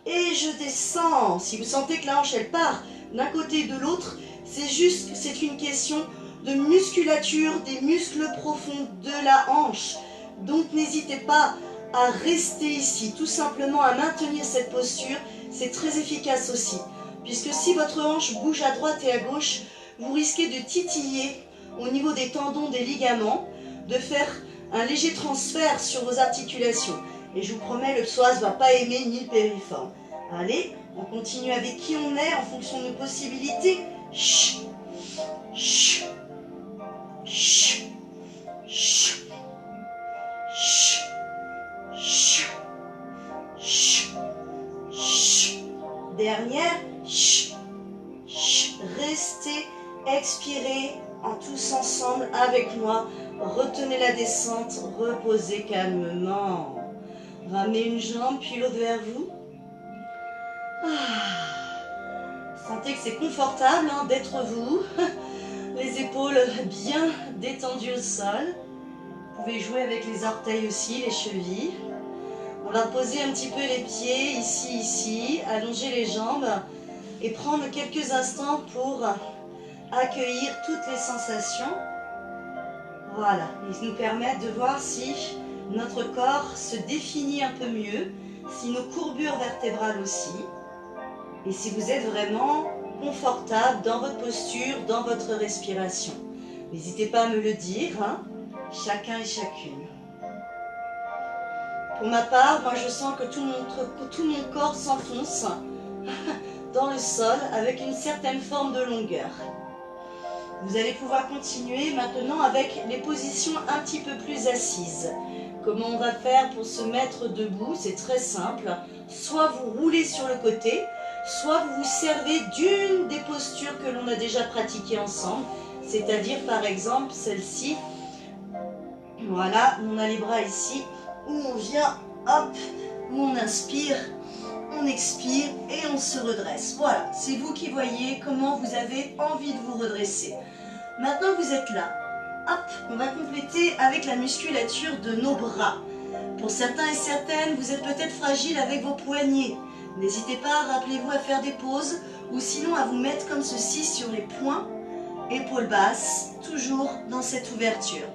[SPEAKER 1] et je descends. Si vous sentez que la hanche elle part d'un côté et de l'autre, c'est juste que c'est une question de musculature des muscles profonds de la hanche. Donc n'hésitez pas à rester ici, tout simplement à maintenir cette posture, c'est très efficace aussi. Puisque si votre hanche bouge à droite et à gauche, vous risquez de titiller au niveau des tendons, des ligaments, de faire un léger transfert sur vos articulations. Et je vous promets, le psoas ne va pas aimer ni le périforme. Allez, on continue avec qui on est en fonction de nos possibilités. Chut, chut, chut, chut, chut, chut, chut, chut. Dernière, chut, chut. Restez, expirez en tous ensemble avec moi. Retenez la descente, reposez calmement. Ramenez une jambe puis l'autre vers vous. Sentez que c'est confortable d'être vous. Les épaules bien détendues au sol. Vous pouvez jouer avec les orteils aussi, les chevilles. On va poser un petit peu les pieds ici, ici, allonger les jambes et prendre quelques instants pour accueillir toutes les sensations. Voilà, ils nous permettent de voir si notre corps se définit un peu mieux, si nos courbures vertébrales aussi, et si vous êtes vraiment confortable dans votre posture, dans votre respiration. N'hésitez pas à me le dire, chacun et chacune. Pour ma part, moi je sens que tout mon corps s'enfonce dans le sol avec une certaine forme de longueur. Vous allez pouvoir continuer maintenant avec les positions un petit peu plus assises. Comment on va faire pour se mettre debout? C'est très simple. Soit vous roulez sur le côté, soit vous vous servez d'une des postures que l'on a déjà pratiquées ensemble, c'est-à-dire par exemple celle-ci. Voilà, on a les bras ici, où on vient, hop, où on inspire, on expire et on se redresse. Voilà, c'est vous qui voyez comment vous avez envie de vous redresser. Maintenant vous êtes là, hop, on va compléter avec la musculature de nos bras. Pour certains et certaines, vous êtes peut-être fragile avec vos poignets. N'hésitez pas, rappelez-vous à faire des pauses ou sinon à vous mettre comme ceci sur les poings, épaules basses, toujours dans cette ouverture.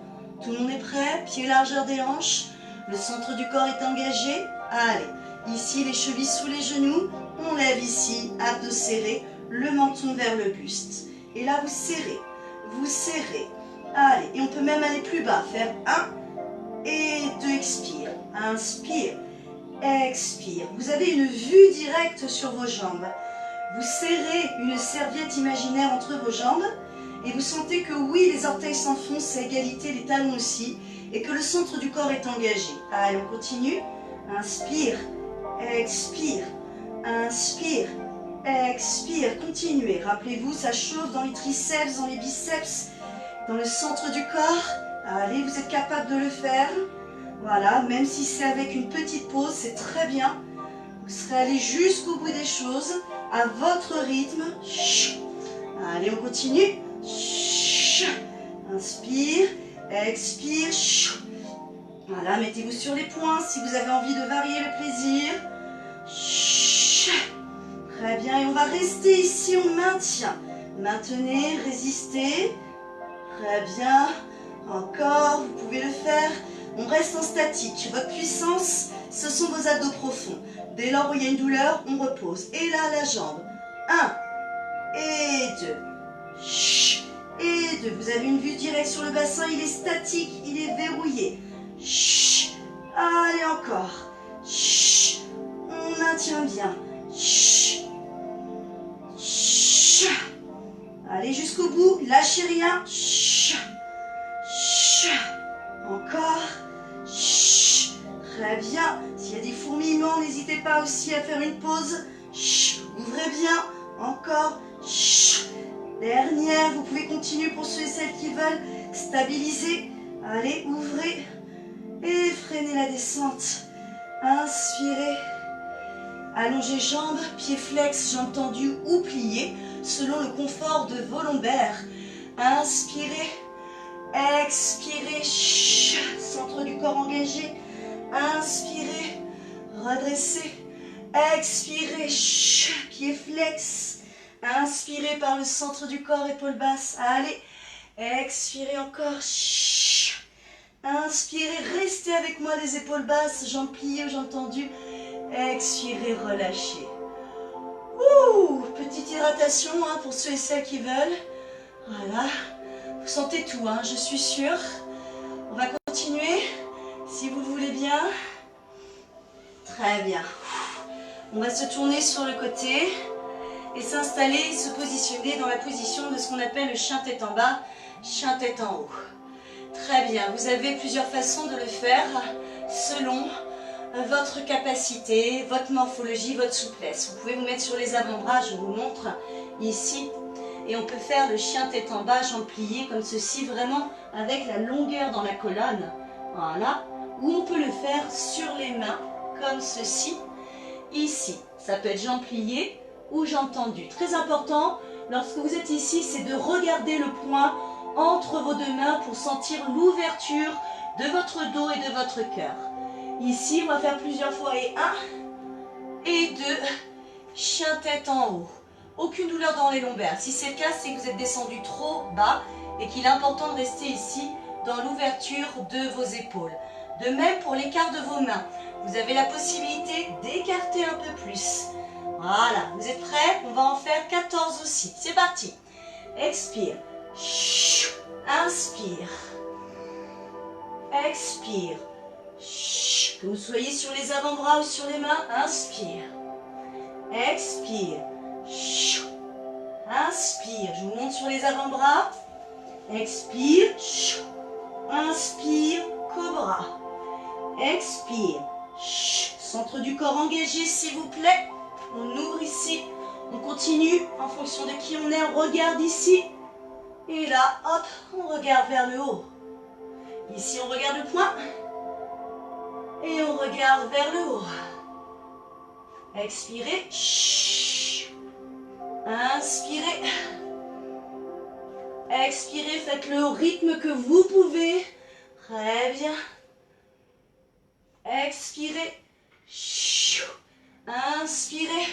[SPEAKER 1] Tout le monde est prêt? Pieds largeur des hanches, le centre du corps est engagé. Allez, ici les chevilles sous les genoux, on lève ici, abdos serrés, le menton vers le buste. Et là vous serrez, vous serrez. Allez, et on peut même aller plus bas, faire 1 et 2, expire. Inspire, expire. Vous avez une vue directe sur vos jambes. Vous serrez une serviette imaginaire entre vos jambes et vous sentez que oui, les orteils s'enfoncent à égalité, les talons aussi, et que le centre du corps est engagé. Allez, on continue. Inspire, expire, inspire, expire. Continuez. Rappelez-vous, ça chauffe dans les triceps, dans les biceps, dans le centre du corps. Allez, vous êtes capable de le faire. Voilà, même si c'est avec une petite pause, c'est très bien. Vous serez allé jusqu'au bout des choses, à votre rythme. Allez, on continue. Inspire, expire. Voilà, mettez-vous sur les poings si vous avez envie de varier le plaisir. Très bien, et on va rester ici, on maintient. Maintenez, résistez. Très bien. Encore, vous pouvez le faire. On reste en statique. Votre puissance, ce sont vos abdos profonds. Dès lors où il y a une douleur, on repose. Et là, la jambe. 1 et 2. Et 2. Vous avez une vue directe sur le bassin. Il est statique, il est verrouillé. Allez, encore. On maintient bien. Allez jusqu'au bout. Lâchez rien. Encore. Très bien. S'il y a des fourmillements, n'hésitez pas aussi à faire une pause. Ouvrez bien. Encore. Dernière. Vous pouvez continuer pour ceux et celles qui veulent stabiliser. Allez, ouvrez. Et freinez la descente. Inspirez. Allongez jambes, pieds flex, jambes tendues ou pliées, selon le confort de vos lombaires. Inspirez. Expirez, centre du corps engagé. Inspirez, redressez. Expirez, pied flex. Inspirez par le centre du corps, épaules basses. Allez, expirez encore. Inspirez, restez avec moi les épaules basses, jambes pliées, jambes tendues. Expirez, relâchez. Ouh, petite hydratation pour ceux et celles qui veulent. Voilà, vous sentez tout, je suis sûre. On va continuer, si vous le voulez bien. Très bien. On va se tourner sur le côté et s'installer, se positionner dans la position de ce qu'on appelle le chien tête en bas, chien tête en haut. Très bien, vous avez plusieurs façons de le faire selon votre capacité, votre morphologie, votre souplesse. Vous pouvez vous mettre sur les avant-bras, je vous montre ici. Et on peut faire le chien tête en bas, jambes pliées comme ceci, vraiment avec la longueur dans la colonne. Voilà. Ou on peut le faire sur les mains, comme ceci, ici. Ça peut être jambes pliées ou jambes tendues. Très important, lorsque vous êtes ici, c'est de regarder le point entre vos deux mains pour sentir l'ouverture de votre dos et de votre cœur. Ici, on va faire plusieurs fois et 1 et 2, chien tête en haut. Aucune douleur dans les lombaires. Si c'est le cas, c'est que vous êtes descendu trop bas et qu'il est important de rester ici dans l'ouverture de vos épaules. De même pour l'écart de vos mains. Vous avez la possibilité d'écarter un peu plus. Voilà, vous êtes prêts? On va en faire 14 aussi. C'est parti. Expire. Inspire. Expire. Que vous soyez sur les avant-bras ou sur les mains, inspire. Expire. Inspire. Je vous monte sur les avant-bras. Expire. Inspire. Cobra. Expire. Centre du corps engagé, s'il vous plaît. On ouvre ici. On continue en fonction de qui on est. On regarde ici. Et là, hop, on regarde vers le haut. Ici, on regarde le point. Et on regarde vers le haut. Expirez. Inspirez. Expirez, faites le rythme que vous pouvez. Très bien. Expirez. Inspirez.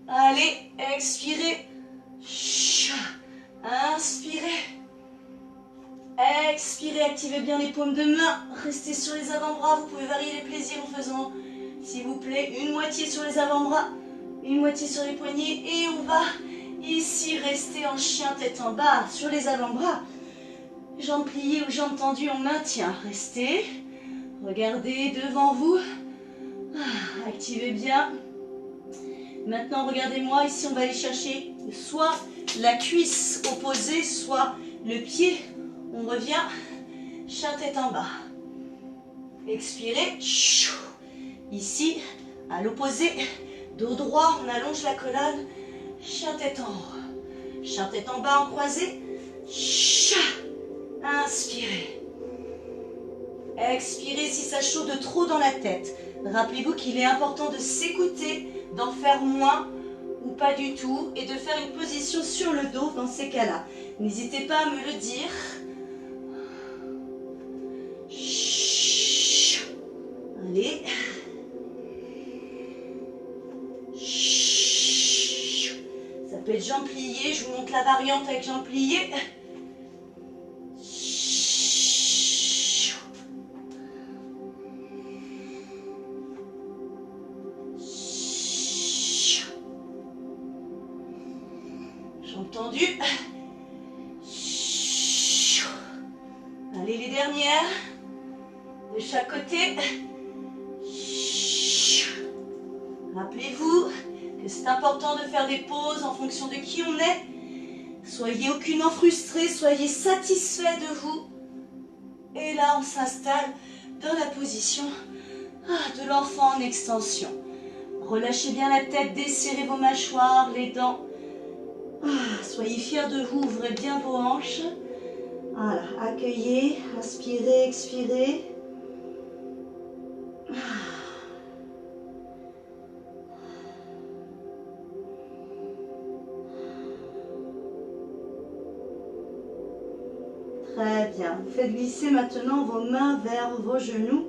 [SPEAKER 1] Allez, expirez. Inspirez. Expirez, activez bien les paumes de main. Restez sur les avant-bras. Vous pouvez varier les plaisirs en faisant, s'il vous plaît, une moitié sur les avant-bras, une moitié sur les poignets. Et on va ici rester en chien tête en bas sur les avant-bras. Jambes pliées ou jambes tendues, on maintient. Restez. Regardez devant vous. Activez bien. Maintenant, regardez-moi. Ici, on va aller chercher soit la cuisse opposée, soit le pied. On revient, chien tête en bas. Expirez. Ici, à l'opposé, dos droit, on allonge la colonne. Chien tête en haut. Chien tête en bas en croisé. Inspirez. Expirez si ça chaude trop dans la tête. Rappelez-vous qu'il est important de s'écouter, d'en faire moins ou pas du tout et de faire une position sur le dos dans ces cas-là. N'hésitez pas à me le dire. Allez. Ça peut être jambes pliées. Je vous montre la variante avec jambes pliées. Jambes tendues. Allez, les dernières. De chaque côté. Rappelez-vous que c'est important de faire des pauses en fonction de qui on est. Soyez aucunement frustrés, soyez satisfaits de vous. Et là, on s'installe dans la position de l'enfant en extension. Relâchez bien la tête, desserrez vos mâchoires, les dents. Soyez fiers de vous, ouvrez bien vos hanches. Voilà, accueillez, inspirez, expirez. Très bien. Vous faites glisser maintenant vos mains vers vos genoux,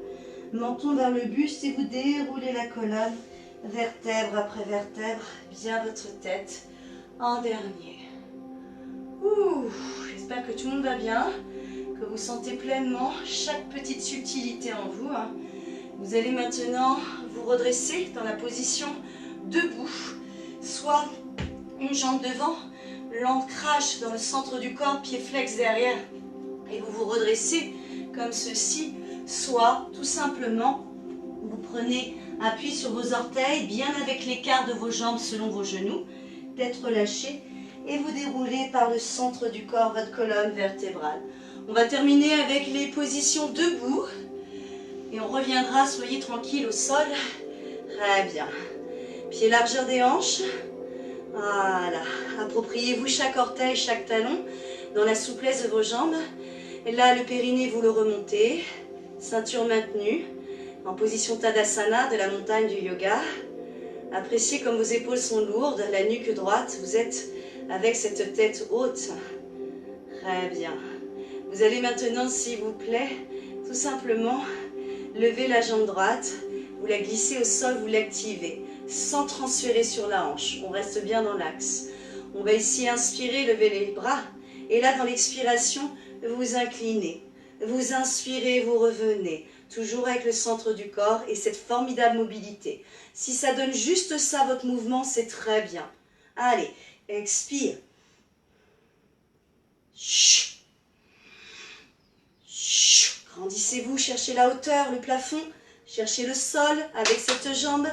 [SPEAKER 1] menton vers le buste et vous déroulez la colonne vertèbre après vertèbre, bien votre tête en dernier. Ouh, j'espère que tout le monde va bien, que vous sentez pleinement chaque petite subtilité en vous. Vous allez maintenant vous redresser dans la position debout, soit une jambe devant, l'ancrage dans le centre du corps, pied flex derrière, et vous vous redressez comme ceci, soit tout simplement vous prenez appui sur vos orteils, bien avec l'écart de vos jambes selon vos genoux, tête relâchée, et vous déroulez par le centre du corps votre colonne vertébrale. On va terminer avec les positions debout, et on reviendra, soyez tranquille au sol. Très bien. Pieds largeur des hanches. Voilà. Appropriez-vous chaque orteil, chaque talon dans la souplesse de vos jambes. Et là, le périnée, vous le remontez. Ceinture maintenue. En position Tadasana de la montagne du yoga. Appréciez comme vos épaules sont lourdes, la nuque droite. Vous êtes avec cette tête haute. Très bien. Vous allez maintenant, s'il vous plaît, tout simplement lever la jambe droite. Vous la glissez au sol, vous l'activez, sans transférer sur la hanche. On reste bien dans l'axe. On va ici inspirer, lever les bras. Et là, dans l'expiration, vous vous inclinez. Vous inspirez, vous revenez. Toujours avec le centre du corps et cette formidable mobilité. Si ça donne juste ça, votre mouvement, c'est très bien. Allez, expire. Chut. Chut. Grandissez-vous, cherchez la hauteur, le plafond. Cherchez le sol avec cette jambe.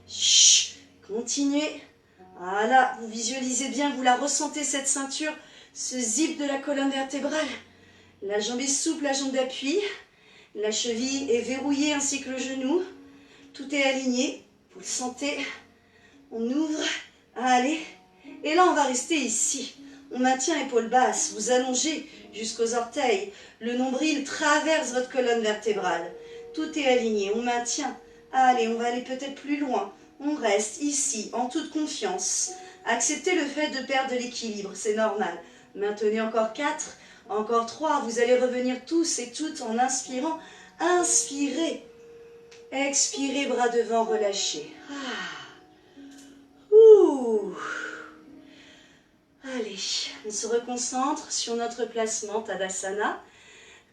[SPEAKER 1] Chut. Continuez. Voilà, vous visualisez bien, vous la ressentez cette ceinture, ce zip de la colonne vertébrale. La jambe est souple, la jambe d'appui. La cheville est verrouillée ainsi que le genou. Tout est aligné. Vous le sentez. On ouvre. Allez. Et là, on va rester ici. On maintient épaule basse. Vous allongez jusqu'aux orteils. Le nombril traverse votre colonne vertébrale. Tout est aligné. On maintient. Allez, on va aller peut-être plus loin. On reste ici, en toute confiance. Acceptez le fait de perdre de l'équilibre. C'est normal. Maintenez encore 4. Encore 3, vous allez revenir tous et toutes en inspirant. Inspirez. Expirez, bras devant, relâchez. Ouh. Allez, on se reconcentre sur notre placement Tadasana.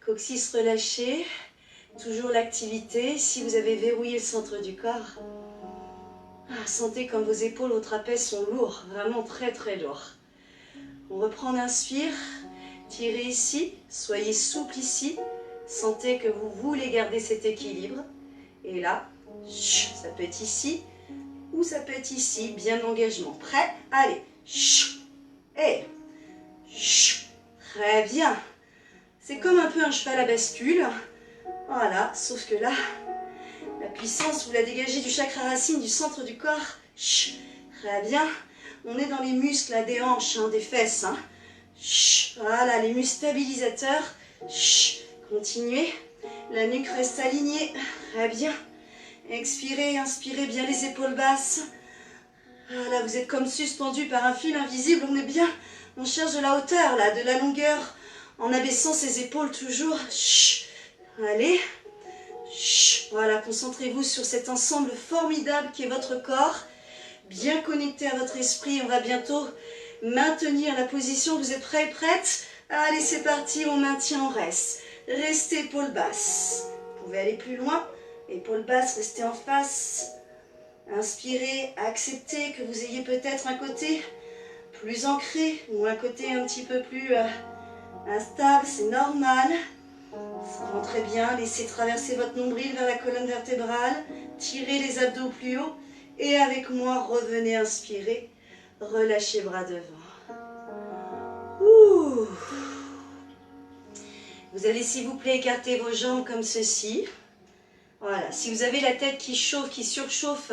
[SPEAKER 1] Coccyx relâché. Toujours l'activité. Si vous avez verrouillé le centre du corps, sentez comme vos épaules au trapèze sont lourds. Vraiment très très lourds. On reprend, on inspire. Tirez ici, soyez souple ici, sentez que vous voulez garder cet équilibre. Et là, ça peut être ici ou ça peut être ici, bien d'engagement. Prêt? Allez, et très bien. C'est comme un peu un cheval à bascule. Voilà, sauf que là, la puissance, vous la dégagez du chakra racine, du centre du corps. Très bien. On est dans les muscles là, des hanches, des fesses. Voilà, les muscles stabilisateurs. Continuez. La nuque reste alignée. Très bien. Expirez, inspirez bien les épaules basses. Voilà, vous êtes comme suspendu par un fil invisible. On est bien. On cherche de la hauteur, là, de la longueur. En abaissant ses épaules toujours. Allez. Voilà, concentrez-vous sur cet ensemble formidable qui est votre corps. Bien connecté à votre esprit. On va bientôt maintenir la position. Vous êtes prêts, prêtes? Allez, c'est parti. On maintient, on reste. Restez épaule basse. Vous pouvez aller plus loin. Épaule basse, restez en face. Inspirez, acceptez que vous ayez peut-être un côté plus ancré ou un côté un petit peu plus instable. C'est normal. Rentrez bien. Laissez traverser votre nombril vers la colonne vertébrale. Tirez les abdos plus haut. Et avec moi, revenez inspirer. Relâchez bras devant. Ouh. Vous allez s'il vous plaît écarter vos jambes comme ceci. Voilà, si vous avez la tête qui chauffe, qui surchauffe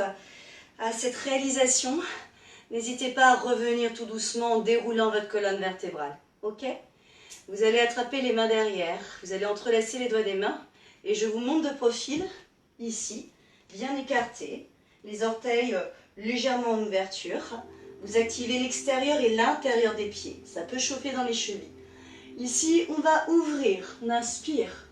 [SPEAKER 1] à cette réalisation, n'hésitez pas à revenir tout doucement en déroulant votre colonne vertébrale. Ok? Vous allez attraper les mains derrière, vous allez entrelacer les doigts des mains et je vous montre de profil, ici, bien écarté, les orteils légèrement en ouverture. Vous activez l'extérieur et l'intérieur des pieds, ça peut chauffer dans les chevilles. Ici, on va ouvrir, on inspire.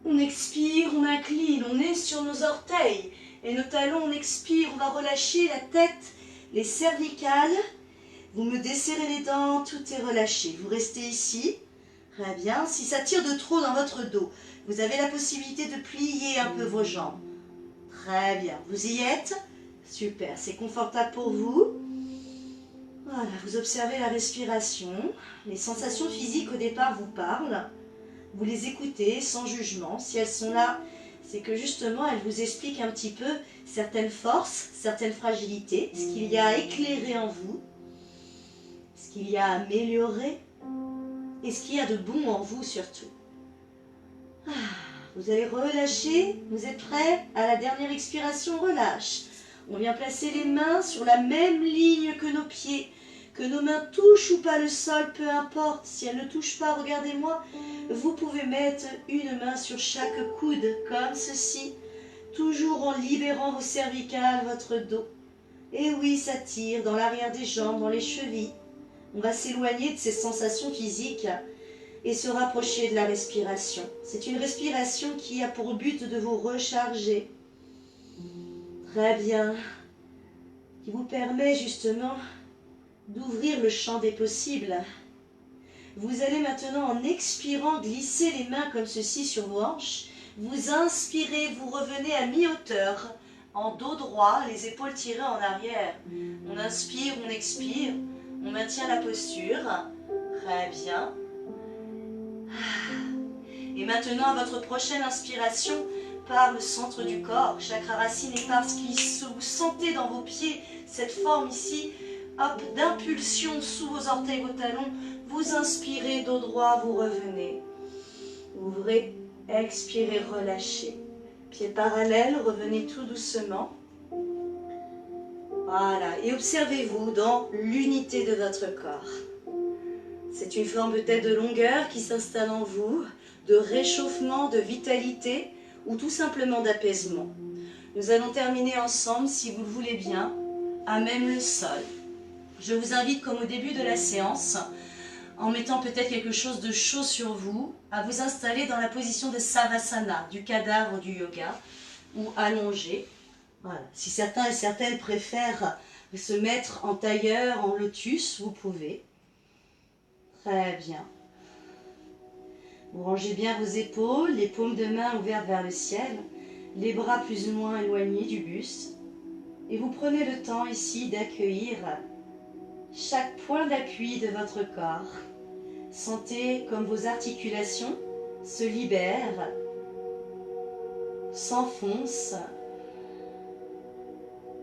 [SPEAKER 1] On expire, on incline, on est sur nos orteils. Et nos talons, on expire, on va relâcher la tête, les cervicales. Vous me desserrez les dents, tout est relâché. Vous restez ici. Très bien. Si ça tire de trop dans votre dos, vous avez la possibilité de plier un peu vos jambes. Très bien. Vous y êtes? Super. C'est confortable pour vous. Voilà. Vous observez la respiration. Les sensations physiques au départ vous parlent. Vous les écoutez sans jugement. Si elles sont là, c'est que justement, elles vous expliquent un petit peu certaines forces, certaines fragilités, ce qu'il y a à éclairer en vous, ce qu'il y a à améliorer et ce qu'il y a de bon en vous surtout. Vous allez relâcher, vous êtes prêts? À la dernière expiration, relâche. On vient placer les mains sur la même ligne que nos pieds. Que nos mains touchent ou pas le sol, peu importe. Si elles ne touchent pas, regardez-moi. Vous pouvez mettre une main sur chaque coude, comme ceci. Toujours en libérant vos cervicales, votre dos. Et oui, ça tire dans l'arrière des jambes, dans les chevilles. On va s'éloigner de ces sensations physiques et se rapprocher de la respiration. C'est une respiration qui a pour but de vous recharger. Très bien. Qui vous permet justement d'ouvrir le champ des possibles. Vous allez maintenant, en expirant, glisser les mains comme ceci sur vos hanches. Vous inspirez, vous revenez à mi-hauteur, en dos droit, les épaules tirées en arrière. On inspire, on expire, on maintient la posture. Très bien. Et maintenant, à votre prochaine inspiration, par le centre du corps, chakra racine et parce que vous sentez dans vos pieds cette forme ici, hop, d'impulsion sous vos orteils, vos talons, vous inspirez, dos droit, vous revenez. Ouvrez, expirez, relâchez. Pieds parallèles, revenez tout doucement. Voilà, et observez-vous dans l'unité de votre corps. C'est une forme peut-être de longueur qui s'installe en vous, de réchauffement, de vitalité ou tout simplement d'apaisement. Nous allons terminer ensemble, si vous le voulez bien, à même le sol. Je vous invite, comme au début de la séance, en mettant peut-être quelque chose de chaud sur vous, à vous installer dans la position de Savasana, du cadavre du yoga, ou allongé. Voilà. Si certains et certaines préfèrent se mettre en tailleur, en lotus, vous pouvez. Très bien. Vous rangez bien vos épaules, les paumes de main ouvertes vers le ciel, les bras plus ou moins éloignés du buste. Et vous prenez le temps ici d'accueillir chaque point d'appui de votre corps. Sentez comme vos articulations se libèrent, s'enfoncent,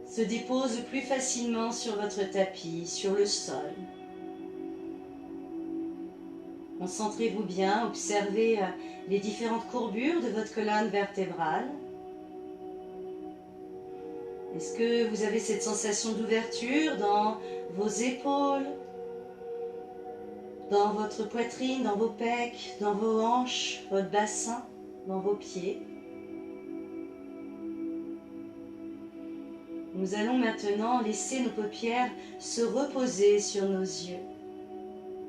[SPEAKER 1] se déposent plus facilement sur votre tapis, sur le sol. Concentrez-vous bien, observez les différentes courbures de votre colonne vertébrale. Est-ce que vous avez cette sensation d'ouverture dans vos épaules, dans votre poitrine, dans vos pecs, dans vos hanches, votre bassin, dans vos pieds? Nous allons maintenant laisser nos paupières se reposer sur nos yeux.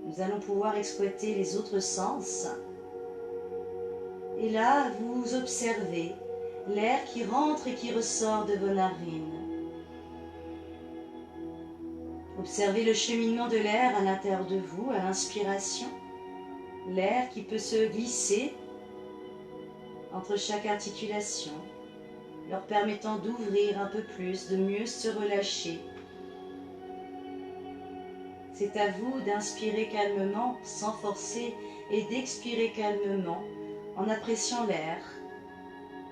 [SPEAKER 1] Nous allons pouvoir exploiter les autres sens. Et là, vous observez l'air qui rentre et qui ressort de vos narines. Observez le cheminement de l'air à l'intérieur de vous, à l'inspiration. L'air qui peut se glisser entre chaque articulation, leur permettant d'ouvrir un peu plus, de mieux se relâcher. C'est à vous d'inspirer calmement, sans forcer, et d'expirer calmement, en appréciant l'air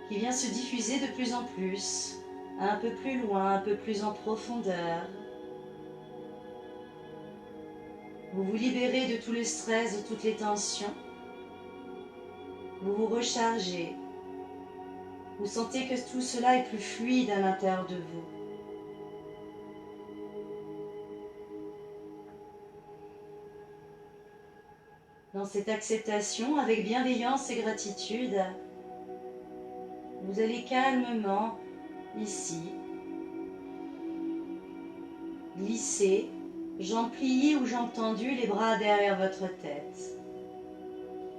[SPEAKER 1] qui vient se diffuser de plus en plus, un peu plus loin, un peu plus en profondeur. Vous vous libérez de tout le stress, de toutes les tensions. Vous vous rechargez. Vous sentez que tout cela est plus fluide à l'intérieur de vous. Dans cette acceptation, avec bienveillance et gratitude, vous allez calmement, ici, glisser, jambes pliées ou jambes tendues, les bras derrière votre tête.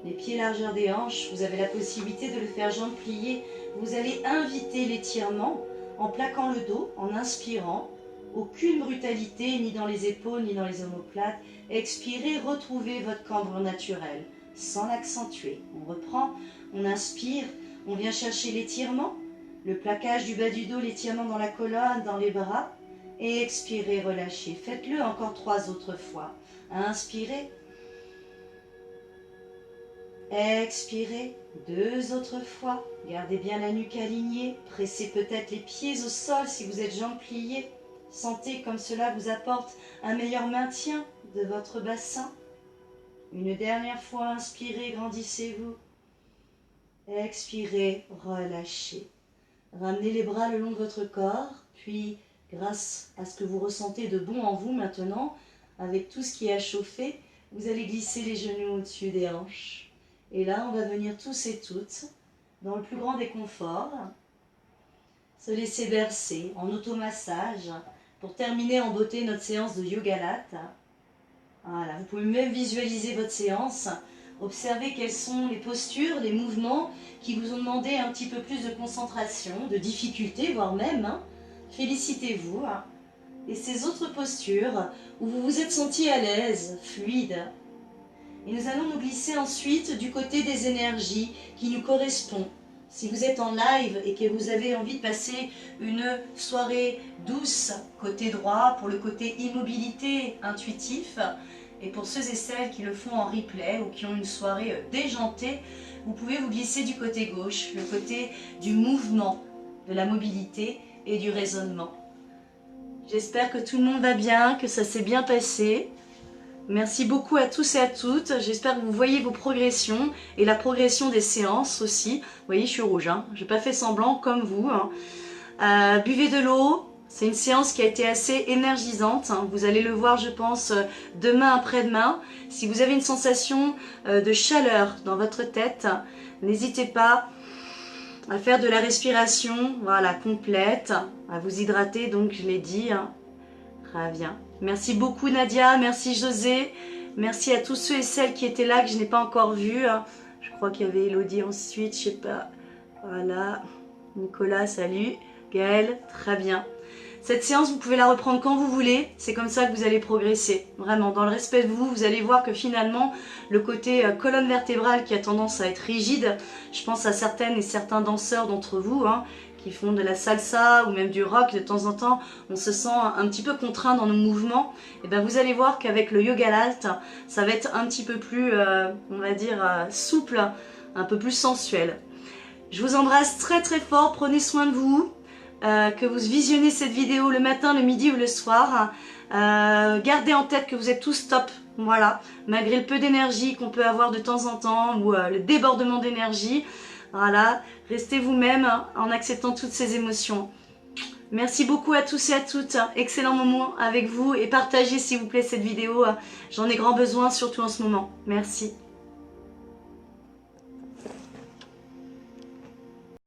[SPEAKER 1] Les pieds largeur des hanches, vous avez la possibilité de le faire jambes pliées. Vous allez inviter l'étirement en plaquant le dos, en inspirant. Aucune brutalité, ni dans les épaules, ni dans les omoplates. Expirez, retrouvez votre cambre naturel, sans l'accentuer. On reprend, on inspire, on vient chercher l'étirement, le plaquage du bas du dos, l'étirement dans la colonne, dans les bras. Et expirez, relâchez. Faites-le encore 3 autres fois. Inspirez. Expirez 2 autres fois. Gardez bien la nuque alignée. Pressez peut-être les pieds au sol si vous êtes jambes pliées. Sentez comme cela vous apporte un meilleur maintien de votre bassin. Une dernière fois, inspirez, grandissez-vous. Expirez, relâchez. Ramenez les bras le long de votre corps, puis grâce à ce que vous ressentez de bon en vous maintenant, avec tout ce qui est à chauffer, vous allez glisser les genoux au-dessus des hanches. Et là, on va venir tous et toutes, dans le plus grand des conforts, se laisser bercer en automassage pour terminer en beauté notre séance de Yoga Latte. Voilà, vous pouvez même visualiser votre séance, observer quelles sont les postures, les mouvements qui vous ont demandé un petit peu plus de concentration, de difficulté, voire même. Félicitez-vous. Et ces autres postures où vous vous êtes senti à l'aise, fluide. Et nous allons nous glisser ensuite du côté des énergies qui nous correspondent. Si vous êtes en live et que vous avez envie de passer une soirée douce côté droit pour le côté immobilité intuitif, et pour ceux et celles qui le font en replay ou qui ont une soirée déjantée, vous pouvez vous glisser du côté gauche, le côté du mouvement, de la mobilité et du raisonnement. J'espère que tout le monde va bien, que ça s'est bien passé. Merci beaucoup à tous et à toutes. J'espère que vous voyez vos progressions et la progression des séances aussi. Vous voyez, je suis rouge, hein. Je n'ai pas fait semblant comme vous. Buvez de l'eau. C'est une séance qui a été assez énergisante. Vous allez le voir, je pense, demain après-demain. Si vous avez une sensation de chaleur dans votre tête, n'hésitez pas à faire de la respiration, voilà, complète, à vous hydrater, donc je l'ai dit. Très bien. Merci beaucoup Nadia, merci José, merci à tous ceux et celles qui étaient là que je n'ai pas encore vus. Je crois qu'il y avait Elodie ensuite, je sais pas. Voilà, Nicolas, salut. Gaël, très bien. Cette séance, vous pouvez la reprendre quand vous voulez, c'est comme ça que vous allez progresser. Vraiment, dans le respect de vous, vous allez voir que finalement, le côté colonne vertébrale qui a tendance à être rigide, je pense à certaines et certains danseurs d'entre vous, qui font de la salsa ou même du rock, de temps en temps, on se sent un petit peu contraint dans nos mouvements. Et bien vous allez voir qu'avec le Yoga Latte, ça va être un petit peu plus, on va dire, souple, un peu plus sensuel. Je vous embrasse très très fort, prenez soin de vous. Que vous visionnez cette vidéo le matin, le midi ou le soir, gardez en tête que vous êtes tous top, voilà, malgré le peu d'énergie qu'on peut avoir de temps en temps ou le débordement d'énergie, voilà, restez vous-même en acceptant toutes ces émotions. Merci beaucoup à tous et à toutes, excellent moment avec vous et partagez s'il vous plaît cette vidéo, j'en ai grand besoin surtout en ce moment, merci.